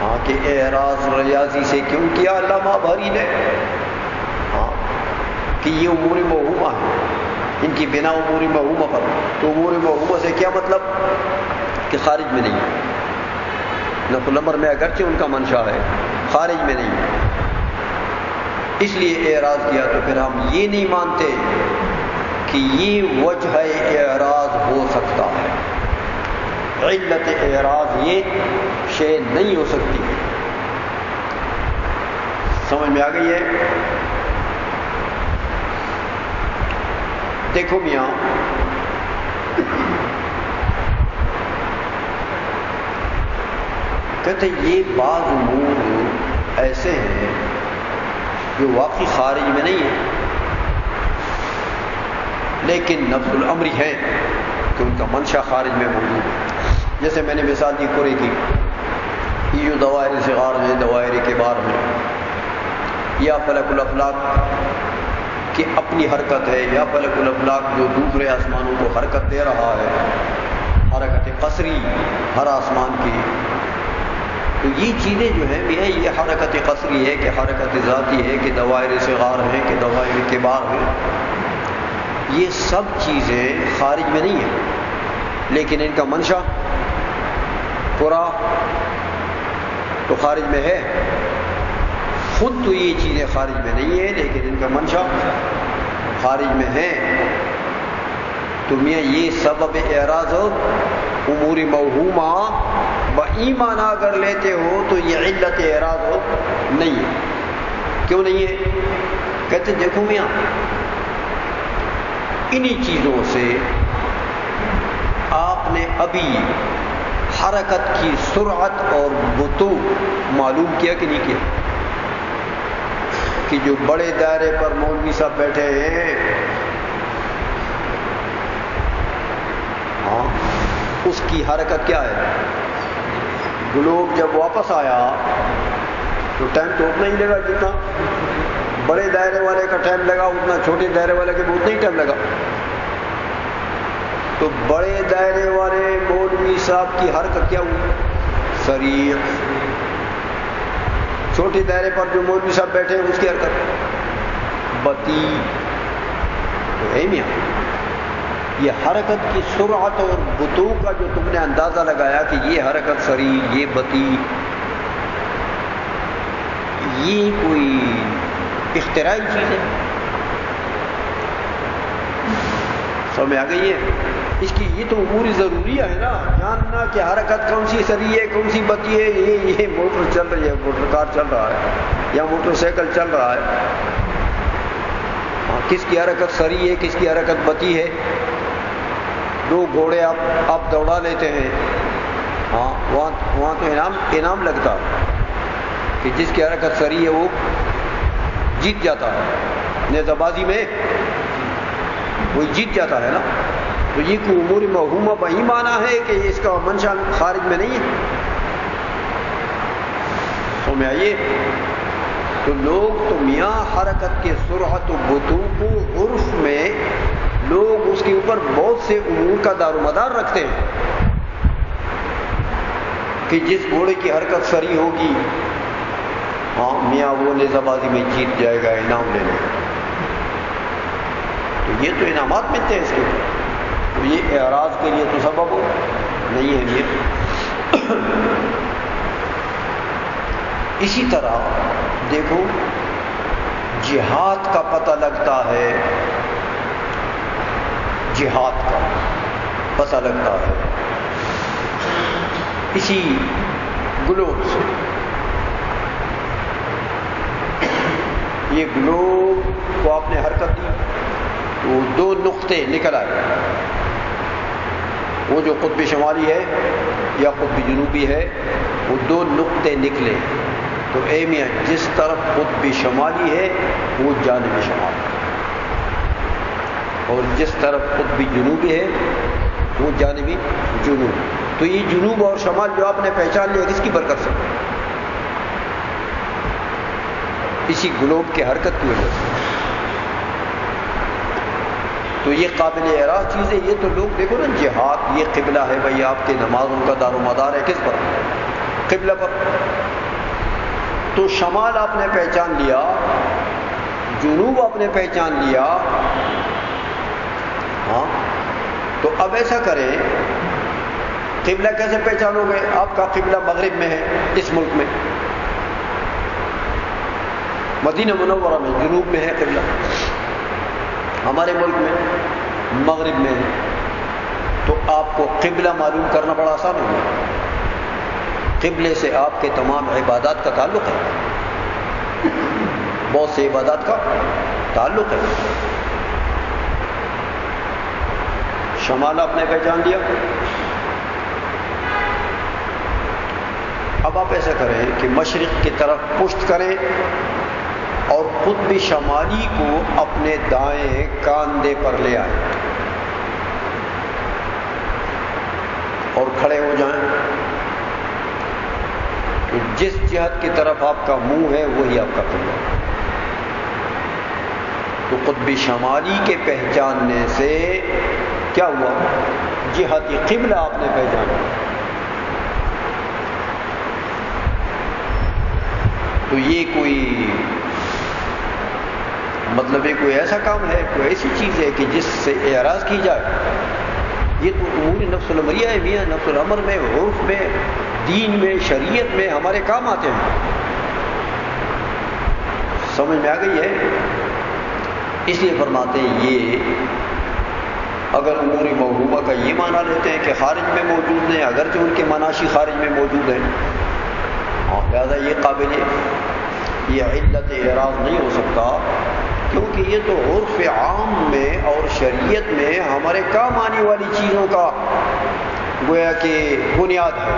S1: ہاں کہ اعراض ریاضی سے کیوں کیا علامہ بھاری نے، ہاں کہ یہ امور موہومہ ہے، ان کی بنا امور موہومہ پر، تو امور موہومہ سے کیا مطلب کہ خارج میں نہیں ہے۔ نفس الامر میں اگرچہ ان کا منشا ہے، خارج میں نہیں ہے، اس لیے اعراض کیا۔ تو پھر ہم یہ نہیں مانتے کہ یہ وجہ اعراض ہو سکتا ہے، علت اعراض یہ شے نہیں ہو سکتی۔ سمجھ میں آ گئی ہے؟ دیکھو میاں، کہتے یہ بعض امور ایسے ہیں جو واقعی خارج میں نہیں ہے، لیکن نفس الامری ہیں کہ ان کا منشا خارج میں موجود ہے۔ جیسے میں نے مثال دی قرے کی، یہ جو دوائر صغار ہیں، دوائر کبار ہیں، یا فلک الافلاک کی اپنی حرکت ہے، یا فلک الافلاک جو دوسرے آسمانوں کو حرکت دے رہا ہے، حرکت قصری ہر آسمان کی، تو یہ چیزیں جو ہیں بھی ہے، یہ حرکت قصری ہے کہ حرکت ذاتی ہے کہ دوائر صغار ہیں کہ دوائر کبار ہیں، یہ سب چیزیں خارج میں نہیں ہیں، لیکن ان کا منشا پورا تو خارج میں ہے۔ خود تو یہ چیزیں خارج میں نہیں ہیں، لیکن ان کا منشا خارج میں ہے۔ تو میاں یہ سبب اعراض امور موہومہ بایمان اگر لیتے ہو تو یہ علت اعراض نہیں ہے۔ کیوں نہیں ہے؟ کہتے دیکھو میاں، انہی چیزوں سے آپ نے ابھی حرکت کی سرعت اور بطوء معلوم کیا کہ نہیں کیا؟ کہ جو بڑے دائرے پر مولوی صاحب بیٹھے ہیں، ہاں اس کی حرکت کیا ہے؟ گلوب جب واپس آیا تو ٹائم تو اتنا ہی لگا جتنا بڑے دائرے والے کا ٹائم لگا، اتنا چھوٹے دائرے والے کے اتنا ہی ٹائم لگا۔ تو بڑے دائرے والے مولوی صاحب کی حرکت کیا ہوئی؟ سریع۔ چھوٹے دائرے پر جو مولوی صاحب بیٹھے ہیں اس کی حرکت بطیء۔ تو ہے میاں، یہ حرکت کی سرعت اور بطوء کا جو تم نے اندازہ لگایا کہ یہ حرکت سریع، یہ بطیء، یہ کوئی اختراعی چیز ہے؟ سمجھ میں آ گئی ہے؟ اس کی یہ تو امور ضروری ہے نا، جاننا کہ حرکت کون سی سریع ہے کون سی بطیء ہے۔ یہ موٹر چل رہی ہے، موٹر کار چل رہا ہے یا موٹر سائیکل چل رہا ہے، کس کی حرکت سریع ہے کس کی حرکت بطیء ہے۔ دو گھوڑے آپ دوڑا لیتے ہیں، ہاں وہاں تو انعام لگتا کہ جس کی حرکت سریع ہے وہ جیت جاتا ہے، نیزہ بازی میں وہی جیت جاتا ہے نا۔ تو یہ کوئی امور موہومہ بہی معنی ہے کہ اس کا منشا خارج میں نہیں ہے۔ تو میں آئیے، تو لوگ تو میاں حرکت کے سرعت و بطوء کو عرف میں لوگ اس کے اوپر بہت سے امور کا دار و مدار رکھتے ہیں کہ جس گھوڑے کی حرکت سریع ہوگی، ہاں میاں وہ نیزہ بازی میں جیت جائے گا، انعام لینے۔ تو یہ تو انعامات ملتے ہیں اس کے اوپر، تو یہ اعراض کے لیے تو سبب نہیں ہے یہ۔ اسی طرح دیکھو، جہاد کا پتہ لگتا ہے، جہاد کا پتہ لگتا ہے اسی گلوب سے۔ یہ گلوب کو آپ نے حرکت دی، تو دو نقطے نکل آئے، وہ جو قطب شمالی ہے یا قطب جنوبی ہے وہ دو نقطے نکلے، تو اے میاں جس طرف قطب شمالی ہے وہ جانب شمال، اور جس طرف قطب جنوبی ہے وہ جانب جنوب. تو یہ جنوب اور شمال جو آپ نے پہچان لیا کس کی برکت سے؟ اسی گلوب کے حرکت کی وجہ سے. تو یہ قابل اعراض چیز ہے. یہ تو لوگ دیکھو نا، جہاد یہ قبلہ ہے بھائی، آپ کے نمازوں کا دار و مدار ہے کس پر؟ قبلہ پر. تو شمال آپ نے پہچان لیا، جنوب آپ نے پہچان لیا، ہاں. تو اب ایسا کریں، قبلہ کیسے پہچانو گے؟ آپ کا قبلہ مغرب میں ہے اس ملک میں، مدینہ منورہ میں جنوب میں ہے قبلہ، ہمارے ملک میں مغرب میں ہے. تو آپ کو قبلہ معلوم کرنا بڑا آسان ہوگا. قبلے سے آپ کے تمام عبادات کا تعلق ہے، بہت سے عبادات کا تعلق ہے. شمال آپ نے پہچان لیا. اب آپ ایسا کریں کہ مشرق کی طرف پشت کریں اور قطب شمالی کو اپنے دائیں کاندھے پر لے آئیں اور کھڑے ہو جائیں. تو جس جہت کی طرف آپ کا منہ ہے وہی آپ کا قبلہ. تو قطب شمالی کے پہچاننے سے کیا ہوا؟ جہت قبلہ آپ نے پہچانا. تو یہ کوئی مطلب ہے کوئی ایسا کام ہے، کوئی ایسی چیز ہے کہ جس سے اعراض کی جائے؟ یہ تو امور نفس الامریہ ہے میاں. نفس الامر میں، عرف میں، دین میں، شریعت میں ہمارے کام آتے ہیں. سمجھ میں آ گئی ہے؟ اس لیے فرماتے ہیں یہ اگر امور موہوبہ کا یہ معنی لیتے ہیں کہ خارج میں موجود ہیں، اگرچہ ان کے مناشی خارج میں موجود ہیں، لہذا یہ قابل یہ علت اعراض نہیں ہو سکتا، کیونکہ یہ تو عرف عام میں اور شریعت میں ہمارے کام آنے والی چیزوں کا گویا کہ بنیاد ہے.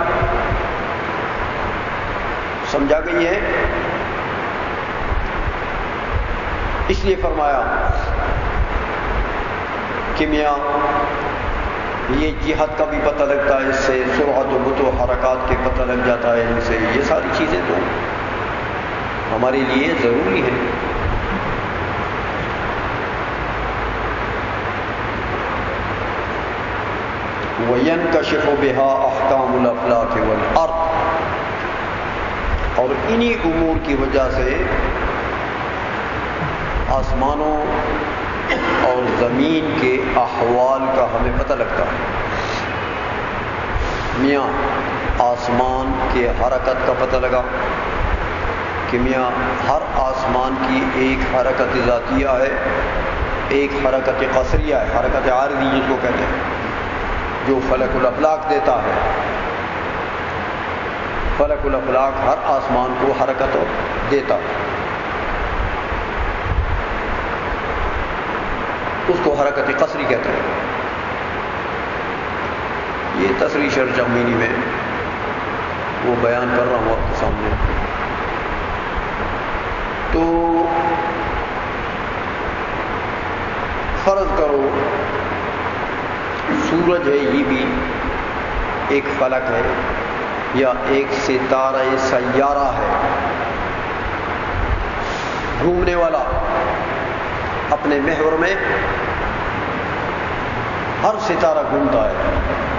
S1: سمجھا گئی ہے؟ اس لیے فرمایا کہ میاں یہ جہاد کا بھی پتہ لگتا ہے، اس سے سرعت و بط و حرکات کے پتہ لگ جاتا ہے، ان سے یہ ساری چیزیں تو ہمارے لیے ضروری ہیں. وَيَنْكَشِفُ بِهَا أَحْكَامُ الْأَفْلَاكِ وَالْأَرْضِ. اور انہی امور کی وجہ سے آسمانوں اور زمین کے احوال کا ہمیں پتہ لگتا ہے. میاں آسمان کے حرکت کا پتہ لگا کہ میاں ہر آسمان کی ایک حرکت ذاتیہ ہے، ایک حرکت قصریہ ہے، حرکت عارضی جس کو کہتے ہیں، جو فلک الافلاک دیتا ہے. فلک الافلاک ہر آسمان کو حرکت دیتا ہے، اس کو حرکت قصری کہتے ہیں. یہ تصریح شرح امینی میں وہ بیان کر رہا ہوں آپ کے سامنے. تو فرض کرو سورج ہے، یہ بھی ایک فلک ہے یا ایک ستارہ سیارہ ہے گھومنے والا اپنے محور میں. ہر ستارہ گھومتا ہے،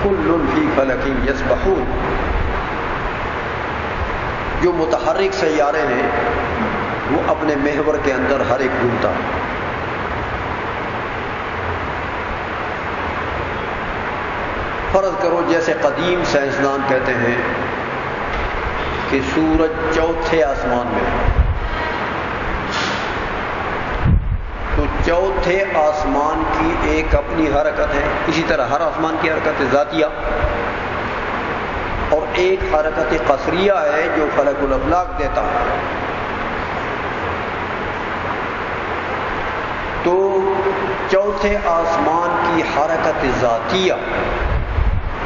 S1: کل فی فلک یسبحون. جو متحرک سیارے ہیں وہ اپنے محور کے اندر ہر ایک گھومتا ہے. فرض کرو جیسے قدیم سائنسدان کہتے ہیں کہ سورج چوتھے آسمان میں ہے، تو چوتھے آسمان کی ایک اپنی حرکت ہے. اسی طرح ہر آسمان کی حرکت ذاتیہ، اور ایک حرکت قصریہ ہے جو فلک الافلاک دیتا ہے. تو چوتھے آسمان کی حرکت ذاتیہ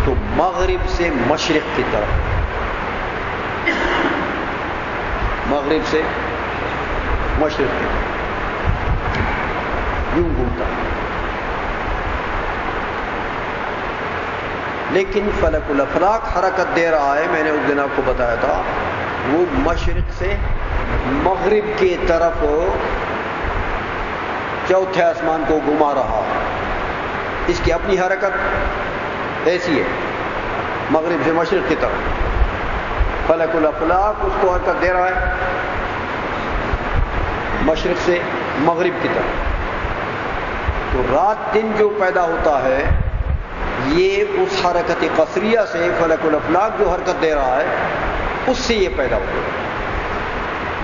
S1: تو مغرب سے مشرق کی طرف، مغرب سے مشرق کی طرف یوں گھومتا، لیکن فلک الافلاک حرکت دے رہا ہے، میں نے اس دن آپ کو بتایا تھا، وہ مشرق سے مغرب کی طرف چوتھے آسمان کو گھما رہا ہے۔ اس کی اپنی حرکت ایسی ہے، مغرب سے مشرق کی طرف، فلک الافلاک اس کو حرکت دے رہا ہے مشرق سے مغرب کی طرف۔ تو رات دن جو پیدا ہوتا ہے یہ اس حرکت قصریہ سے، فلک الافلاک جو حرکت دے رہا ہے اس سے یہ پیدا ہوتا ہے۔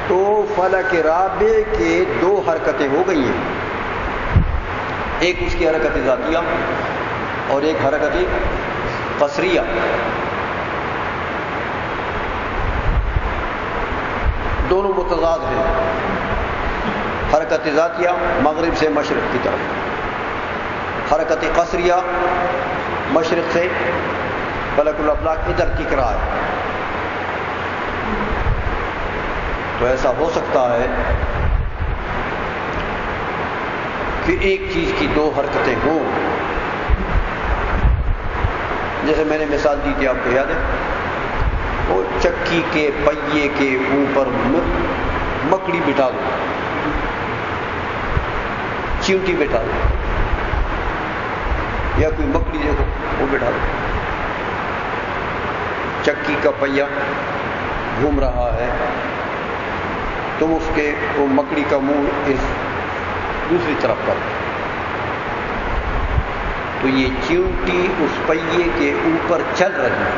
S1: تو فلک رابع کے دو حرکتیں ہو گئی ہیں، ایک اس کی حرکت ذاتیہ اور ایک حرکت قصریہ۔ دونوں متضاد ہیں، حرکت ذاتیہ مغرب سے مشرق کی طرف، حرکت قصریہ مشرق سے فلک الافلاک ادھر ٹک رہا ہے۔ تو ایسا ہو سکتا ہے کہ ایک چیز کی دو حرکتیں ہوں، جیسے میں نے مثال دی تھی آپ کو یاد ہے، وہ چکی کے پہیے کے اوپر مکڑی بٹھا دو، چیونٹی بٹھا دو، یا کوئی مکڑی دیکھو وہ بٹھا دو، چکی کا پہیا گھوم رہا ہے، تم اس کے وہ مکڑی کا منہ اس دوسری طرف کر، تو یہ چیونٹی اس پہیے کے اوپر چل رہی ہے،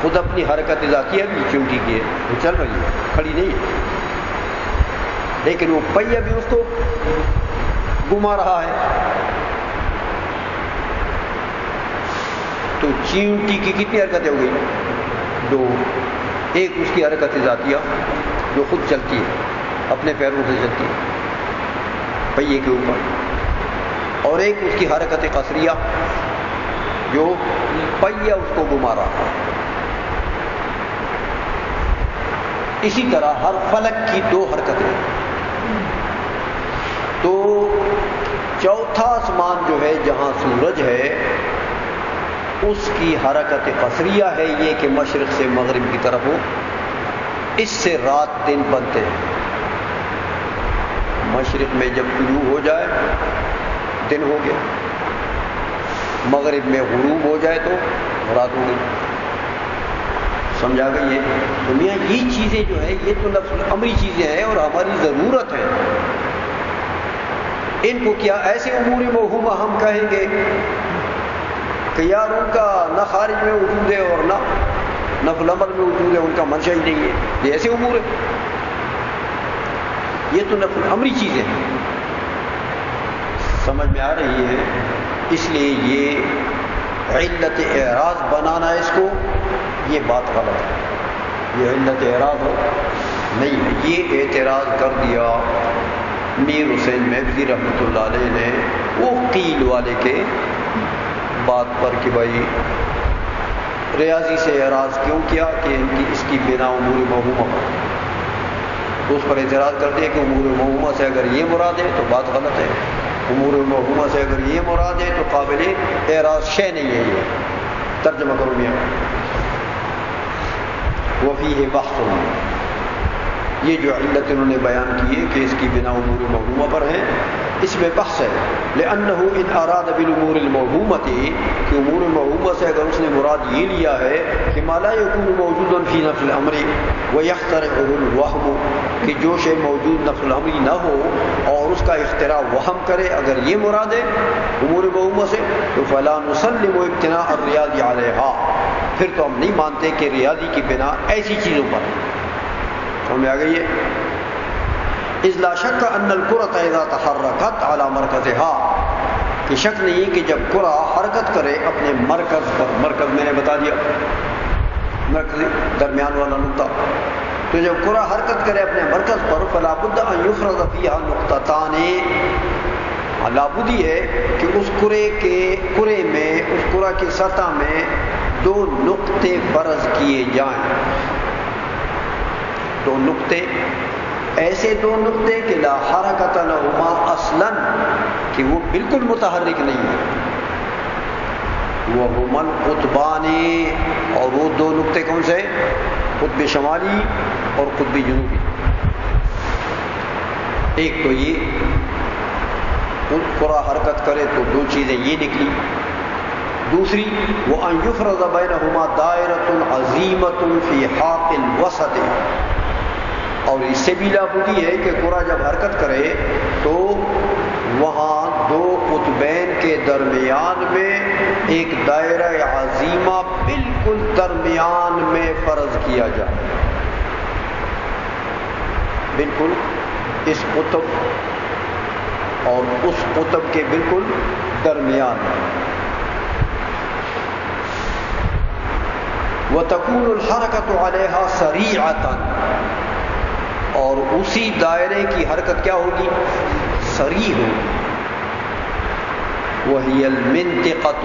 S1: خود اپنی حرکت ذاتیہ بھی چیونٹی کی ہے، وہ چل رہی ہے، کھڑی نہیں ہے، لیکن وہ پہیا بھی اس کو گھما رہا ہے۔ تو چیونٹی کی کتنی حرکتیں ہو گئی؟ دو، ایک اس کی حرکت ذاتیہ جو خود چلتی ہے، اپنے پیروں سے چلتی ہے پہیے کے اوپر، اور ایک اس کی حرکت قصریہ جو پہیا اس کو گھما رہا ہے۔ اسی طرح ہر فلک کی دو حرکتیں۔ تو چوتھا آسمان جو ہے جہاں سورج ہے اس کی حرکت قصریہ ہے یہ کہ مشرق سے مغرب کی طرف ہو، اس سے رات دن بنتے ہیں۔ مشرق میں جب طلوع ہو جائے دن ہو گیا، مغرب میں غروب ہو جائے تو رات ہو گئی۔ سمجھا گئی ہے؟ دنیا یہ چیزیں جو ہے یہ تو لفظ امری چیزیں ہیں اور ہماری ضرورت ہے۔ ان کو کیا ایسے امور موہومہ ہم کہیں گے کہ یار ان کا نہ خارج میں وجود ہے اور نہ نفل امر میں وجود ہے، ان کا منشا ہی نہیں ہے، یہ ایسے امور ہے؟ یہ تو نفل امری چیزیں ہیں، سمجھ میں آ رہی ہے؟ اس لیے یہ علت اعراض بنانا اس کو، یہ بات غلط ہے، یہ علت اعراض ہو نہیں ہے۔ یہ اعتراض کر دیا میر حسین میگزی رحمۃ اللہ علیہ نے وہ قیل والے کے بات پر کہ بھائی ریاضی سے اعراض کیوں کیا کہ ان کی اس کی بنا امور موہومہ پر، تو اس پر اعتراض کرتے ہیں کہ امور موہومہ سے اگر یہ مراد ہے تو بات غلط ہے، امور موہومہ سے اگر یہ مراد ہے تو قابل اعراض شے نہیں ہے۔ یہ ترجمہ کرو میاں، وفیہ بحث، یہ جو علت انہوں نے بیان کی ہے کہ اس کی بنا امور موہومہ پر ہے، اس میں بحث ہے۔ لأنه ان اراد بالامور الموہومۃ، کہ امور موہومہ سے اگر اس نے مراد یہ لیا ہے کہ ما لا یکون موجودا فی نفس الامر ویخترعه الوهم، کہ جو شے موجود نفس الامر نہ ہو اور اس کا اختراع وہم کرے، اگر یہ مراد ہے امور موہومہ سے تو فلا نسلم ابتناء الریاض علیہا، پھر تو ہم نہیں مانتے کہ ریاضی کی بنا ایسی چیزوں پر ہے۔ سمجھ آ گئی ہے؟ اذ لا شک ان الکرۃ اذا تحرکت علی مرکزها، کہ شک نہیں کہ جب کرہ حرکت کرے اپنے مرکز پر، مرکز میں نے بتا دیا مرکز درمیان والا نقطہ، تو جب کرہ حرکت کرے اپنے مرکز پر فلا بد ان یفرض فیہا نقطتان، لابدی ہے کہ اس کرے میں اس کرہ کی سطح میں 2 نقطے فرض کیے جائیں. 2 نقطے، ایسے 2 نقطے کہ لا حرکت لہما اصلاً، کہ وہ بالکل متحرک نہیں ہے. وہما القطبان، اور وہ 2 نقطے کون سے؟ قطب شمالی اور قطب جنوبی. ایک تو یہ کرہ حرکت کرے تو 2 چیزیں یہ نکلی. دوسری وَأَن يُفْرَضَ بَيْنَهُمَا دَائِرَةٌ عَظِيمَةٌ فِي حَاقِ الْوَسَطِ، اور اس سے بھی لابدی ہے کہ کرہ جب حرکت کرے تو وہاں 2 قطبین کے درمیان میں ایک دائرہ عظیمہ بالکل درمیان میں فرض کیا جائے، بالکل اس قطب اور اس قطب کے بالکل درمیان میں. وَتَكُونُ الْحَرَكَةُ عَلَيْهَا سَرِيعَةً، اور اسی دائرے کی حرکت کیا ہوگی؟ سریع ہوگی. وَهِيَ الْمِنْطِقَةُ،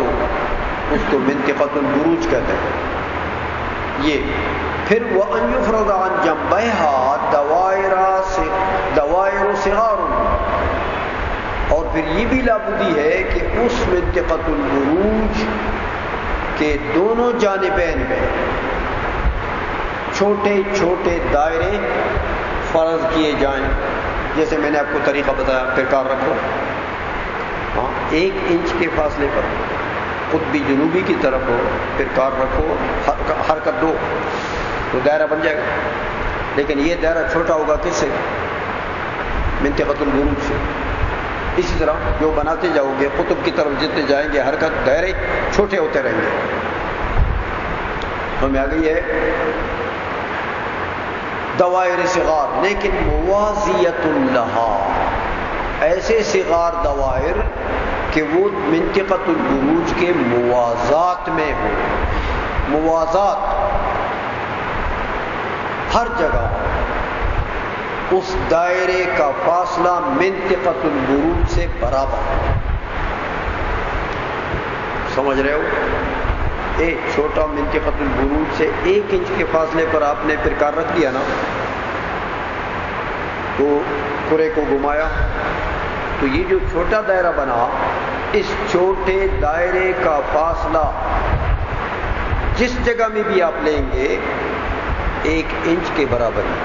S1: اس کو منطقۃ البروج کہتے ہیں. یہ پھر وَأَن يُفْرَضَ عَنْ جَنْبَيْهَا دَوَائِرُ صِغَارٌ، اور پھر یہ بھی لابدی ہے کہ اس منطقۃ البروج کے دونوں جانبین میں چھوٹے چھوٹے دائرے فرض کیے جائیں. جیسے میں نے آپ کو طریقہ بتایا، پرکار رکھو 1 انچ کے فاصلے پر قطب جنوبی کی طرف ہو، پرکار رکھو، حرکت دو تو دائرہ بن جائے گا. لیکن یہ دائرہ چھوٹا ہوگا کس سے؟ منطقۃ البروج سے. اسی طرح جو بناتے جاؤ گے قطب کی طرف جتنے جائیں گے حرکت دائرے چھوٹے ہوتے رہیں گے. ہمیں آ گئی ہے دوائر صغار، لیکن موازیت لہا، ایسے صغار دوائر کہ وہ منطقۃ البروج کے موازات میں ہو. موازات ہر جگہ اس دائرے کا فاصلہ منطقۃ البروج سے برابر. سمجھ رہے ہو؟ ایک چھوٹا منطقۃ البروج سے 1 انچ کے فاصلے پر آپ نے پرکار رکھ دیا نا، تو کرے کو گھمایا تو یہ جو چھوٹا دائرہ بنا، اس چھوٹے دائرے کا فاصلہ جس جگہ میں بھی آپ لیں گے 1 انچ کے برابر ہے.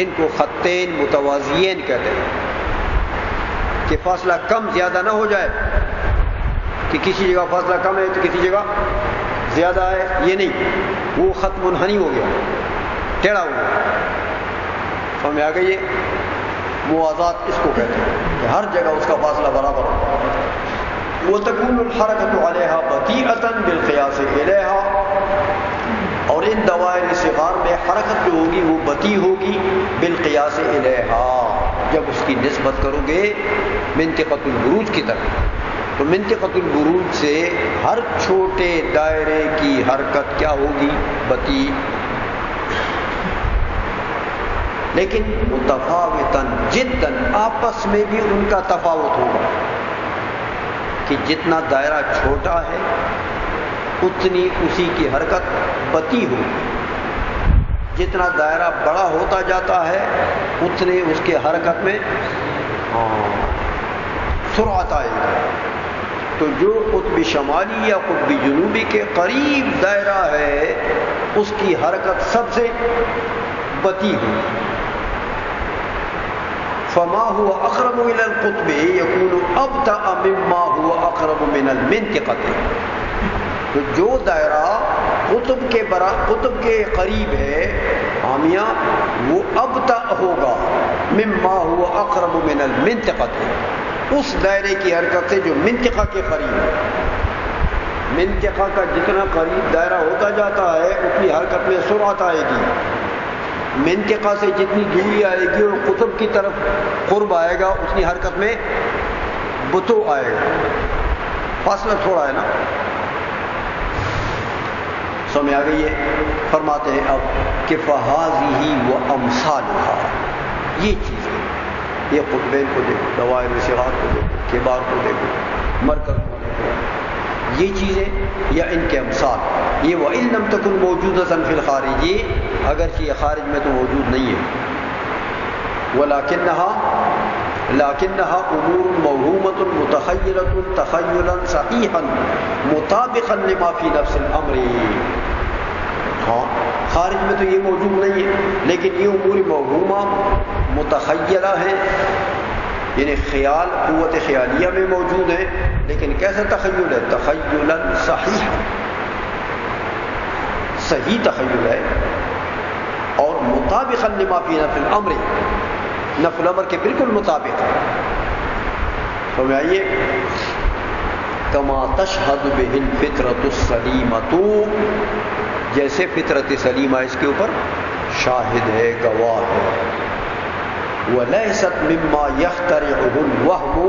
S1: ان کو خطین متوازیین کہتے ہیں کہ فاصلہ کم زیادہ نہ ہو جائے کہ کسی جگہ فاصلہ کم ہے تو کسی جگہ زیادہ ہے. یہ نہیں، وہ خط منحنی ہو گیا، ٹیڑھا ہو گیا. سمجھ آ گئی؟ یہ موازات اس کو کہتے ہیں کہ ہر جگہ اس کا فاصلہ برابر ہو. وَتَكُونُ الْحَرَكَةُ عَلَيْهَا بَطِيئَةً بِالْقِيَاسِ إِلَيْهَا، اور ان دوائر صغار میں حرکت جو ہوگی وہ بطیء ہوگی بالقیاس الیہا، جب اس کی نسبت کرو گے منطقۃ البروج کی طرف. تو منطقۃ البروج سے ہر چھوٹے دائرے کی حرکت کیا ہوگی؟ بطیء. لیکن متفاوتاً جداً، آپس میں بھی ان کا تفاوت ہوگا کہ جتنا دائرہ چھوٹا ہے اتنی اسی کی حرکت بطیء ہوگی، جتنا دائرہ بڑا ہوتا جاتا ہے اتنے اس کے حرکت میں سرعت آئے گی. تو جو قطب شمالی یا قطب جنوبی کے قریب دائرہ ہے اس کی حرکت سب سے بطیء ہوگی. فما هو اقرب الى القطب يكون ابطأ مما هو اقرب من المنطقة، تو جو دائرہ قطب کے قریب ہے حامیہ وہ ابطأ ہوگا مما هو اقرب من المنطقة، اس دائرے کی حرکت سے جو منطقہ کے قریب ہے. منطقہ کا جتنا قریب دائرہ ہوتا جاتا ہے اتنی حرکت میں سرعت آئے گی. منطقہ سے جتنی دوری آئے گی اور قطب کی طرف قرب آئے گا اتنی حرکت میں بطوء آئے گا. فاصلہ تھوڑا ہے نا. سمجھ آ گئی ہے؟ فرماتے ہیں اب کہ فہذہ وامثالھا، یہ چیزیں یہ قطبین کو دیکھو، دوائر صغار کو دیکھو، کبار کو دیکھو، مرکز کو دیکھو، یہ چیزیں یا ان کے امثال، یہ وَإِن لَمْ تَكُنْ مَوْجُودَةً فِي الْخَارِجِ، یہ اگرچہ یہ خارج میں تو موجود نہیں ہے، لَكِنَّهَا أُمُورٌ مَوْهُومَةٌ مُتَخَيِّلَةٌ تَخَيُّلًا صَحِيحًا مُطَابِقًا لِمَا فِي نَفْسِ الْأَمْرِ۔ ہاں خارج میں تو یہ موجود نہیں ہے، لیکن یہ امور موہومہ متخیلہ ہیں، یعنی خیال، قوت خیالیہ میں موجود ہیں، لیکن کیسا تخیل ہے؟ تخیلا صحیح، صحیح تخیل ہے، اور مطابقا لما فی نفس الامر، نفس الامر کے بالکل مطابق ہے۔ سمجھ آئیے؟ کما تشہد بہ الفطرۃ السلیمۃ، جیسے فطرت سلیمہ اس کے اوپر شاہد ہے، گواہ ہے۔ وَلَيْسَتْ مِمَّا يَخْتَرِعُهُ الْوَهْمُ،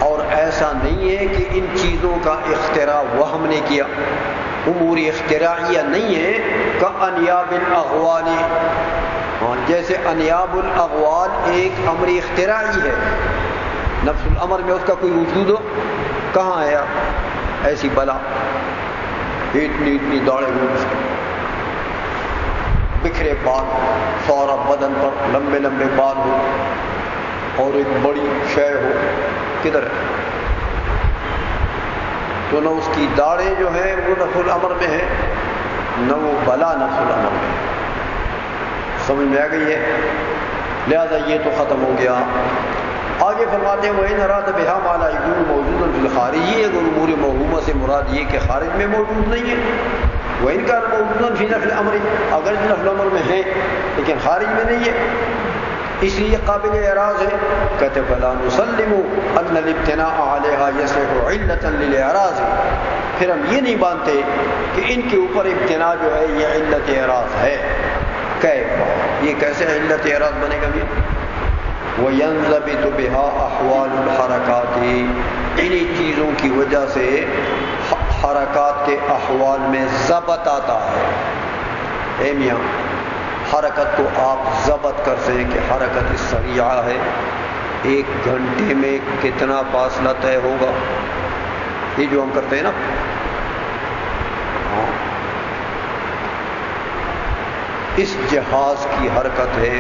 S1: اور ایسا نہیں ہے کہ ان چیزوں کا اختراع وہم نے کیا، امور اختراعیہ نہیں ہے، کَأَنْيَابِ الْأَغْوَالِ، جیسے انیاب الاغوال ایک امر اختراعی ہے، نفس الامر میں اس کا کوئی وجود ہو کہاں ہے؟ ایسی بلا، اتنی داڑھیں ہوں، بکھرے بال، سارا بدن پر لمبے لمبے بال ہو، اور ایک بڑی شے ہو، کدھر ہے؟ تو نہ اس کی داڑھیں جو ہیں وہ نفس الامر میں ہے، نہ وہ بلا نفس الامر میں ہے۔ سمجھ میں آ گئی ہے؟ لہذا یہ تو ختم ہو گیا۔ آگے فرماتے ہیں وَإِنْ أَرَادَ بِهَا مَا لَا يَكُونُ مَوْجُودًا فِي الْخَارِجِ، اگر امور موہومہ سے مراد یہ کہ خارج میں موجود نہیں ہے، وَإِنْ كَانَ مَوْجُودًا فِي نَفْسِ الْأَمْرِ، اگر نفس الامر میں ہے لیکن خارج میں نہیں ہے، اس لیے قابل اعراض ہے۔ کہتے فَلَا نُسَلِّمُ أَنَّ الْابْتِنَاءَ عَلَيْهَا يَصِحُ عِلَّةً لِلْإِعْرَاضِ، پھر ہم یہ نہیں مانتے کہ ان کے اوپر ابتناء جو ہے یہ علت اعراض ہے۔ یہ کیسے علت اعراض بنے گا؟ وَيَنْضَبِطُ بِهَا أَحْوَالُ الْحَرَكَاتِ، انہی چیزوں کی وجہ سے حرکات کے احوال میں ضبط آتا ہے۔ اے میاں، حرکت کو آپ ضبط کر سکیں کہ حرکت سریعہ ہے، 1 گھنٹے میں کتنا فاصلہ طے ہوگا، یہ جو ہم کرتے ہیں نا، اس جہاز کی حرکت ہے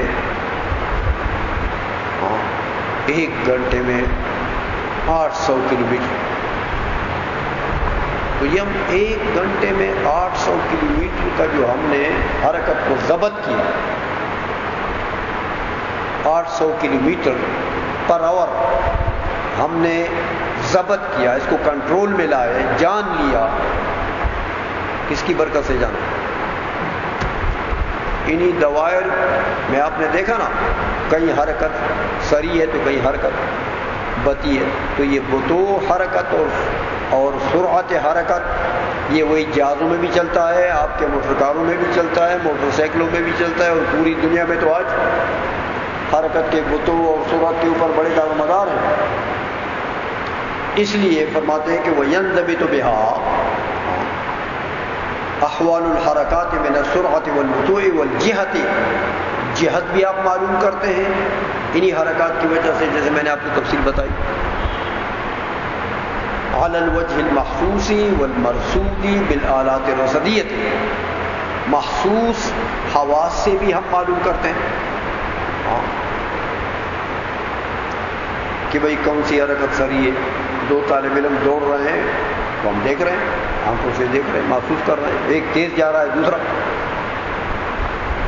S1: 1 گھنٹے میں 800 کلومیٹر، تو یہ ہم 1 گھنٹے میں 800 کلومیٹر کا جو ہم نے حرکت کو ضبط کیا، 800 کلومیٹر پر آور ہم نے ضبط کیا، اس کو کنٹرول میں لائے، جان لیا، کس کی برکت سے جانا؟ انہی دوائر میں آپ نے دیکھا نا، کہیں حرکت سری ہے تو کہیں حرکت بطی ہے، تو یہ بطو حرکت اور سرعت حرکت یہ وہی جہازوں میں بھی چلتا ہے، آپ کے موٹر کاروں میں بھی چلتا ہے، موٹر سائیکلوں میں بھی چلتا ہے، اور پوری دنیا میں تو آج حرکت کے بطو اور سرعت کے اوپر بڑے دار و مدار ہیں۔ اس لیے فرماتے ہیں کہ وَيَنْضَبِطُ بِهَا احوال الحرکات من السرعت والبطوء والجہت، جہت بھی آپ معلوم کرتے ہیں انہی حرکات کی وجہ سے، جیسے میں نے آپ کو تفصیل بتائی، علی الوجہ المحسوس والمرصود بالآلات الرصدیۃ، محسوس حواس سے بھی ہم معلوم کرتے ہیں کہ بھئی کون سی حرکت سری ہے، 2 طالب علم دوڑ رہے ہیں تو ہم دیکھ رہے ہیں، آنکھوں سے دیکھ رہے ہیں، محسوس کر رہے ہیں، ایک تیز جا رہا ہے، دوسرا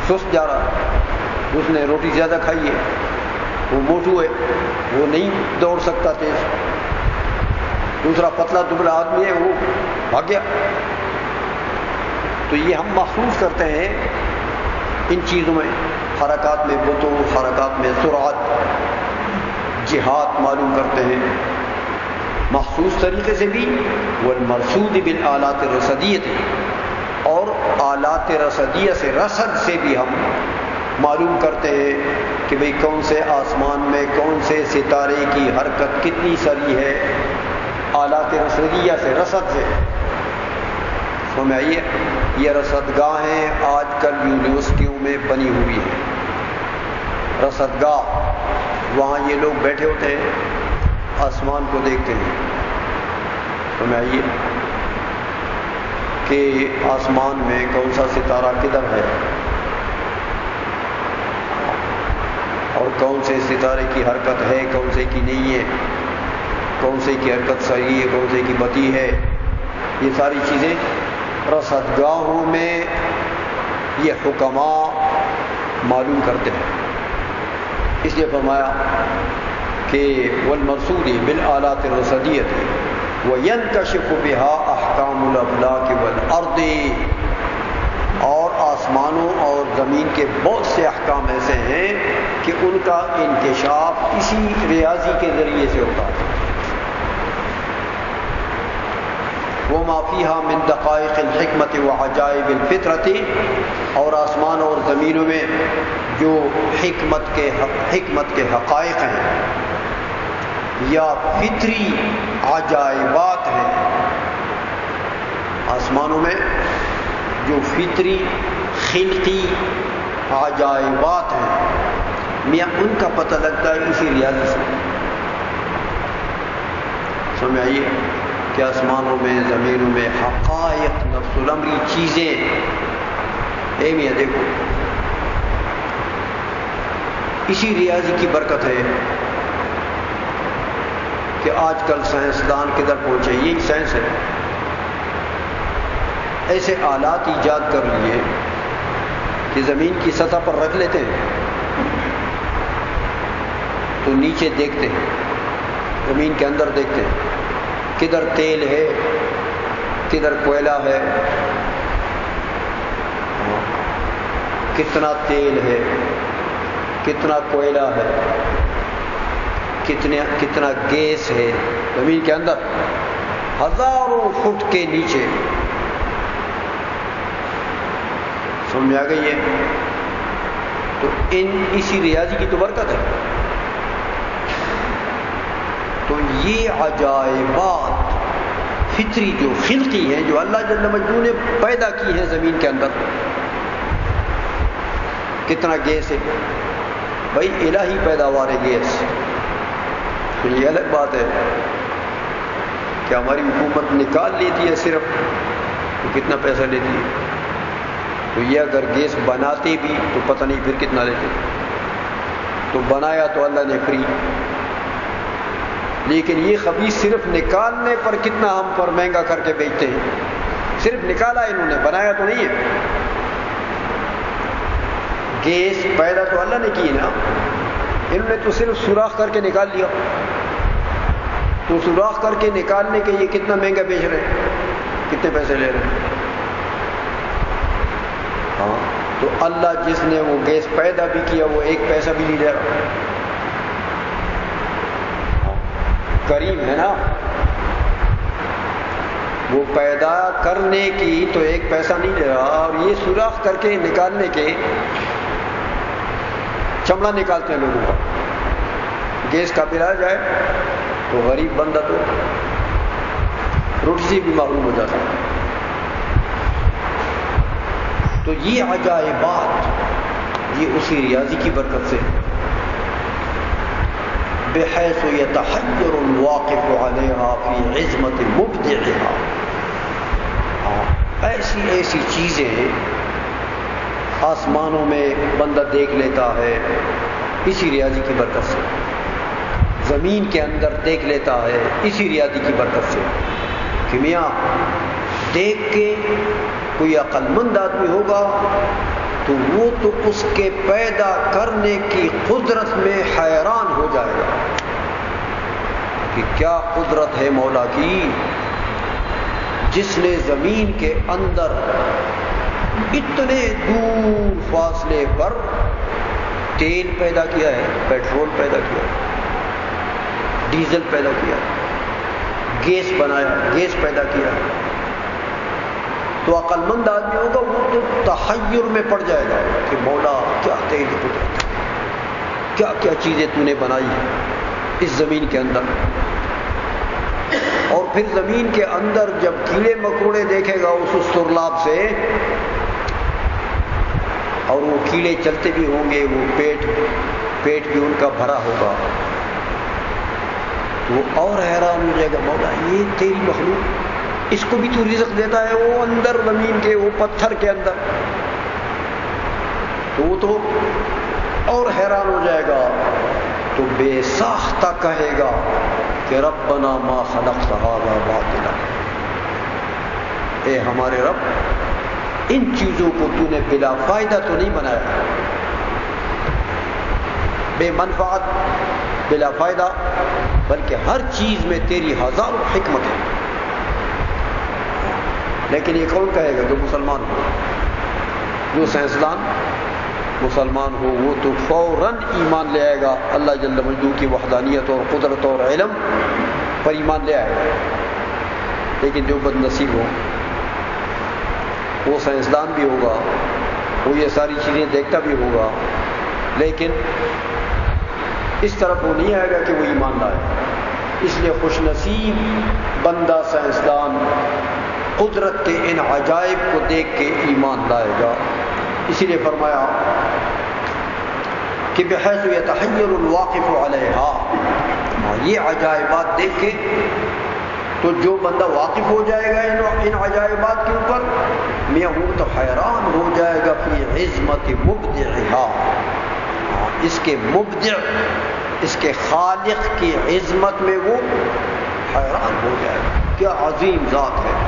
S1: سست جا رہا ہے، اس نے روٹی زیادہ کھائی ہے، وہ موٹو ہے، وہ نہیں دوڑ سکتا تیز، دوسرا پتلا دبلا آدمی ہے، وہ بھاگ گیا۔ تو یہ ہم محسوس کرتے ہیں ان چیزوں میں، حرکات میں بطو، حرکات میں سرعت، جہات معلوم کرتے ہیں محسوس طریقے سے بھی، والمرصود بالآلات الرصدیۃ، اور آلات رصدیہ سے، رصد سے بھی ہم معلوم کرتے ہیں کہ بھئی کون سے آسمان میں کون سے ستارے کی حرکت کتنی سری ہے، آلات رصدیہ سے، رصد سے۔ سمجھ آئیے؟ یہ رصدگاہیں آج کل یونیورسٹیوں میں بنی ہوئی ہیں، رصدگاہ، وہاں یہ لوگ بیٹھے ہوتے ہیں، آسمان کو دیکھتے ہیں۔ سمجھائیے کہ آسمان میں کون سا ستارہ کدھر ہے اور کون سے ستارے کی حرکت ہے، کون سے کی نہیں ہے، کون سے کی حرکت صحیح ہے، کون سے کی بطی ہے، یہ ساری چیزیں رصدگاہوں میں یہ حکماء معلوم کرتے ہیں۔ اس لیے فرمایا کہ والمرصود بالآلات الرصدیۃ وینکشف بها احکام الافلاک والارض، اور آسمانوں اور زمین کے بہت سے احکام ایسے ہیں کہ ان کا انکشاف اسی ریاضی کے ذریعے سے ہوتا ہے۔ وما فيها من دقائق الحکمت وعجائب الفطرت، اور آسمان اور زمینوں میں جو حکمت کے حقائق ہیں یا فطری عجائبات ہیں، آسمانوں میں جو فطری خلقی عجائبات ہیں، میاں ان کا پتہ لگتا ہے اسی ریاضی سے۔ سمجھ آئیے کہ آسمانوں میں زمینوں میں حقائق نفس الامری چیزیں، اے میاں دیکھو اسی ریاضی کی برکت ہے کہ آج کل سائنسدان کدھر پہنچے، یہی سائنس ہے۔ ایسے آلات ایجاد کر لیے کہ زمین کی سطح پر رکھ لیتے ہیں تو نیچے دیکھتے ہیں، زمین کے اندر دیکھتے ہیں کدھر تیل ہے، کدھر کوئلہ ہے، کتنا تیل ہے، کتنا کوئلہ ہے، کتنا گیس ہے زمین کے اندر، ہزاروں فٹ کے نیچے۔ سمجھ آ گئی ہے؟ تو اسی ریاضی کی تو برکت ہے۔ تو یہ عجائبات فطری جو خلقی ہیں، جو اللہ جل مجدوں نے پیدا کی ہیں زمین کے اندر، کتنا گیس ہے بھائی، الہی پیداوار ہے گیس۔ تو یہ الگ بات ہے کہ ہماری حکومت نکال لیتی ہے صرف، تو کتنا پیسہ لیتی ہے، تو یہ اگر گیس بناتے بھی تو پتہ نہیں پھر کتنا لیتے۔ تو بنایا تو اللہ نے فری، لیکن یہ خبیث صرف نکالنے پر کتنا ہم پر مہنگا کر کے بیچتے ہیں۔ صرف نکالا انہوں نے، بنایا تو نہیں ہے۔ گیس پیدا تو اللہ نے کی نا، انہوں نے تو صرف سوراخ کر کے نکال لیا۔ تو سوراخ کر کے نکالنے کے یہ کتنا مہنگا بیچ رہے ہیں، کتنے پیسے لے رہے ہیں۔ ہاں تو اللہ جس نے وہ گیس پیدا بھی کیا وہ ایک پیسہ بھی نہیں لے رہا، کریم ہے نا۔ وہ پیدا کرنے کی تو ایک پیسہ نہیں لے رہا، اور یہ سوراخ کر کے نکالنے کے چمڑا نکالتے ہیں لوگوں کا۔ گیس کا بل آ جائے تو غریب بندہ تو روٹی سے بھی محروم ہو جاتا ہے۔ تو یہ عجائبات یہ اسی ریاضی کی برکت سے، بحیث یتحیر الواقف علیہا فی عظمت مبدعہا، ایسی ایسی چیزیں آسمانوں میں بندہ دیکھ لیتا ہے اسی ریاضی کی برکت سے، زمین کے اندر دیکھ لیتا ہے اسی ریاضی کی برکت سے کہ میاں دیکھ کے کوئی عقل مند آدمی ہوگا تو وہ تو اس کے پیدا کرنے کی قدرت میں حیران ہو جائے گا کہ کیا قدرت ہے مولا کی، جس نے زمین کے اندر اتنے دور فاصلے پر تیل پیدا کیا ہے، پیٹرول پیدا کیا ہے، ڈیزل پیدا کیا ہے، گیس بنایا، گیس پیدا کیا ہے۔ تو عقل مند آدمی ہوگا وہ تو تحیر میں پڑ جائے گا کہ مولا کیا تیری قدرت، کیا کیا چیزیں تو نے بنائی اس زمین کے اندر۔ اور پھر زمین کے اندر جب کیڑے مکوڑے دیکھے گا اس سرلاب سے، اور وہ کیڑے چلتے بھی ہوں گے، وہ پیٹ پیٹ بھی ان کا بھرا ہوگا، تو وہ اور حیران ہو جائے گا، مولا یہ تیری مخلوق، اس کو بھی تو رزق دیتا ہے، وہ اندر زمین کے، وہ پتھر کے اندر، تو وہ تو اور حیران ہو جائے گا، تو بے ساختہ کہے گا کہ ربنا ما خلقت هذا باطلا، اے ہمارے رب ان چیزوں کو تو نے بلا فائدہ تو نہیں بنایا، بے منفعت، بلا فائدہ، بلکہ ہر چیز میں تیری ہزاروں حکمت ہے۔ لیکن یہ کون کہے گا؟ جو مسلمان ہو، جو سائنسدان مسلمان ہو، وہ تو فوراً ایمان لے آئے گا اللہ جل مجدہ کی وحدانیت اور قدرت اور علم پر ایمان لے آئے گا۔ لیکن جو بد نصیب ہو، وہ سائنسدان بھی ہوگا، وہ یہ ساری چیزیں دیکھتا بھی ہوگا، لیکن اس طرف وہ نہیں آئے گا کہ وہ ایمان لائے۔ اس لیے خوش نصیب بندہ سائنسدان قدرت کے ان عجائب کو دیکھ کے ایمان لائے گا۔ اسی لیے فرمایا کہ بحیث یتحیر الواقف علیہا، یہ عجائبات دیکھ کے تو جو بندہ واقف ہو جائے گا ان عجائبات کے اوپر، میں ہوں تو حیران ہو جائے گا فی عظمت مبدعہا، اس کے مبدع، اس کے خالق کی عظمت میں وہ حیران ہو جائے گا، کیا عظیم ذات ہے۔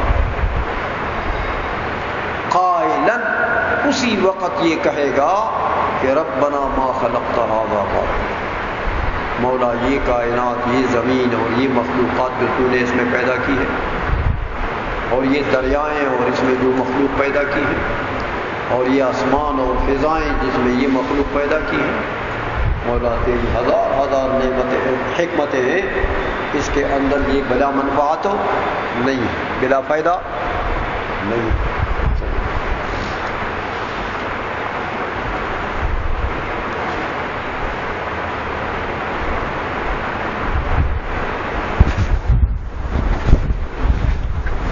S1: قائلا، اسی وقت یہ کہے گا کہ ربنا ما خلقت هذا باطلا، مولا یہ کائنات، یہ زمین اور یہ مخلوقات جو تو نے اس میں پیدا کی ہے، اور یہ دریائیں اور اس میں جو مخلوق پیدا کی ہے، اور یہ آسمان اور فضائیں جس میں یہ مخلوق پیدا کی ہے، مولا تیری ہزار ہزار نعمتیں، حکمتیں ہیں، اس کے اندر یہ بلا منفعت نہیں، بلا فائدہ نہیں۔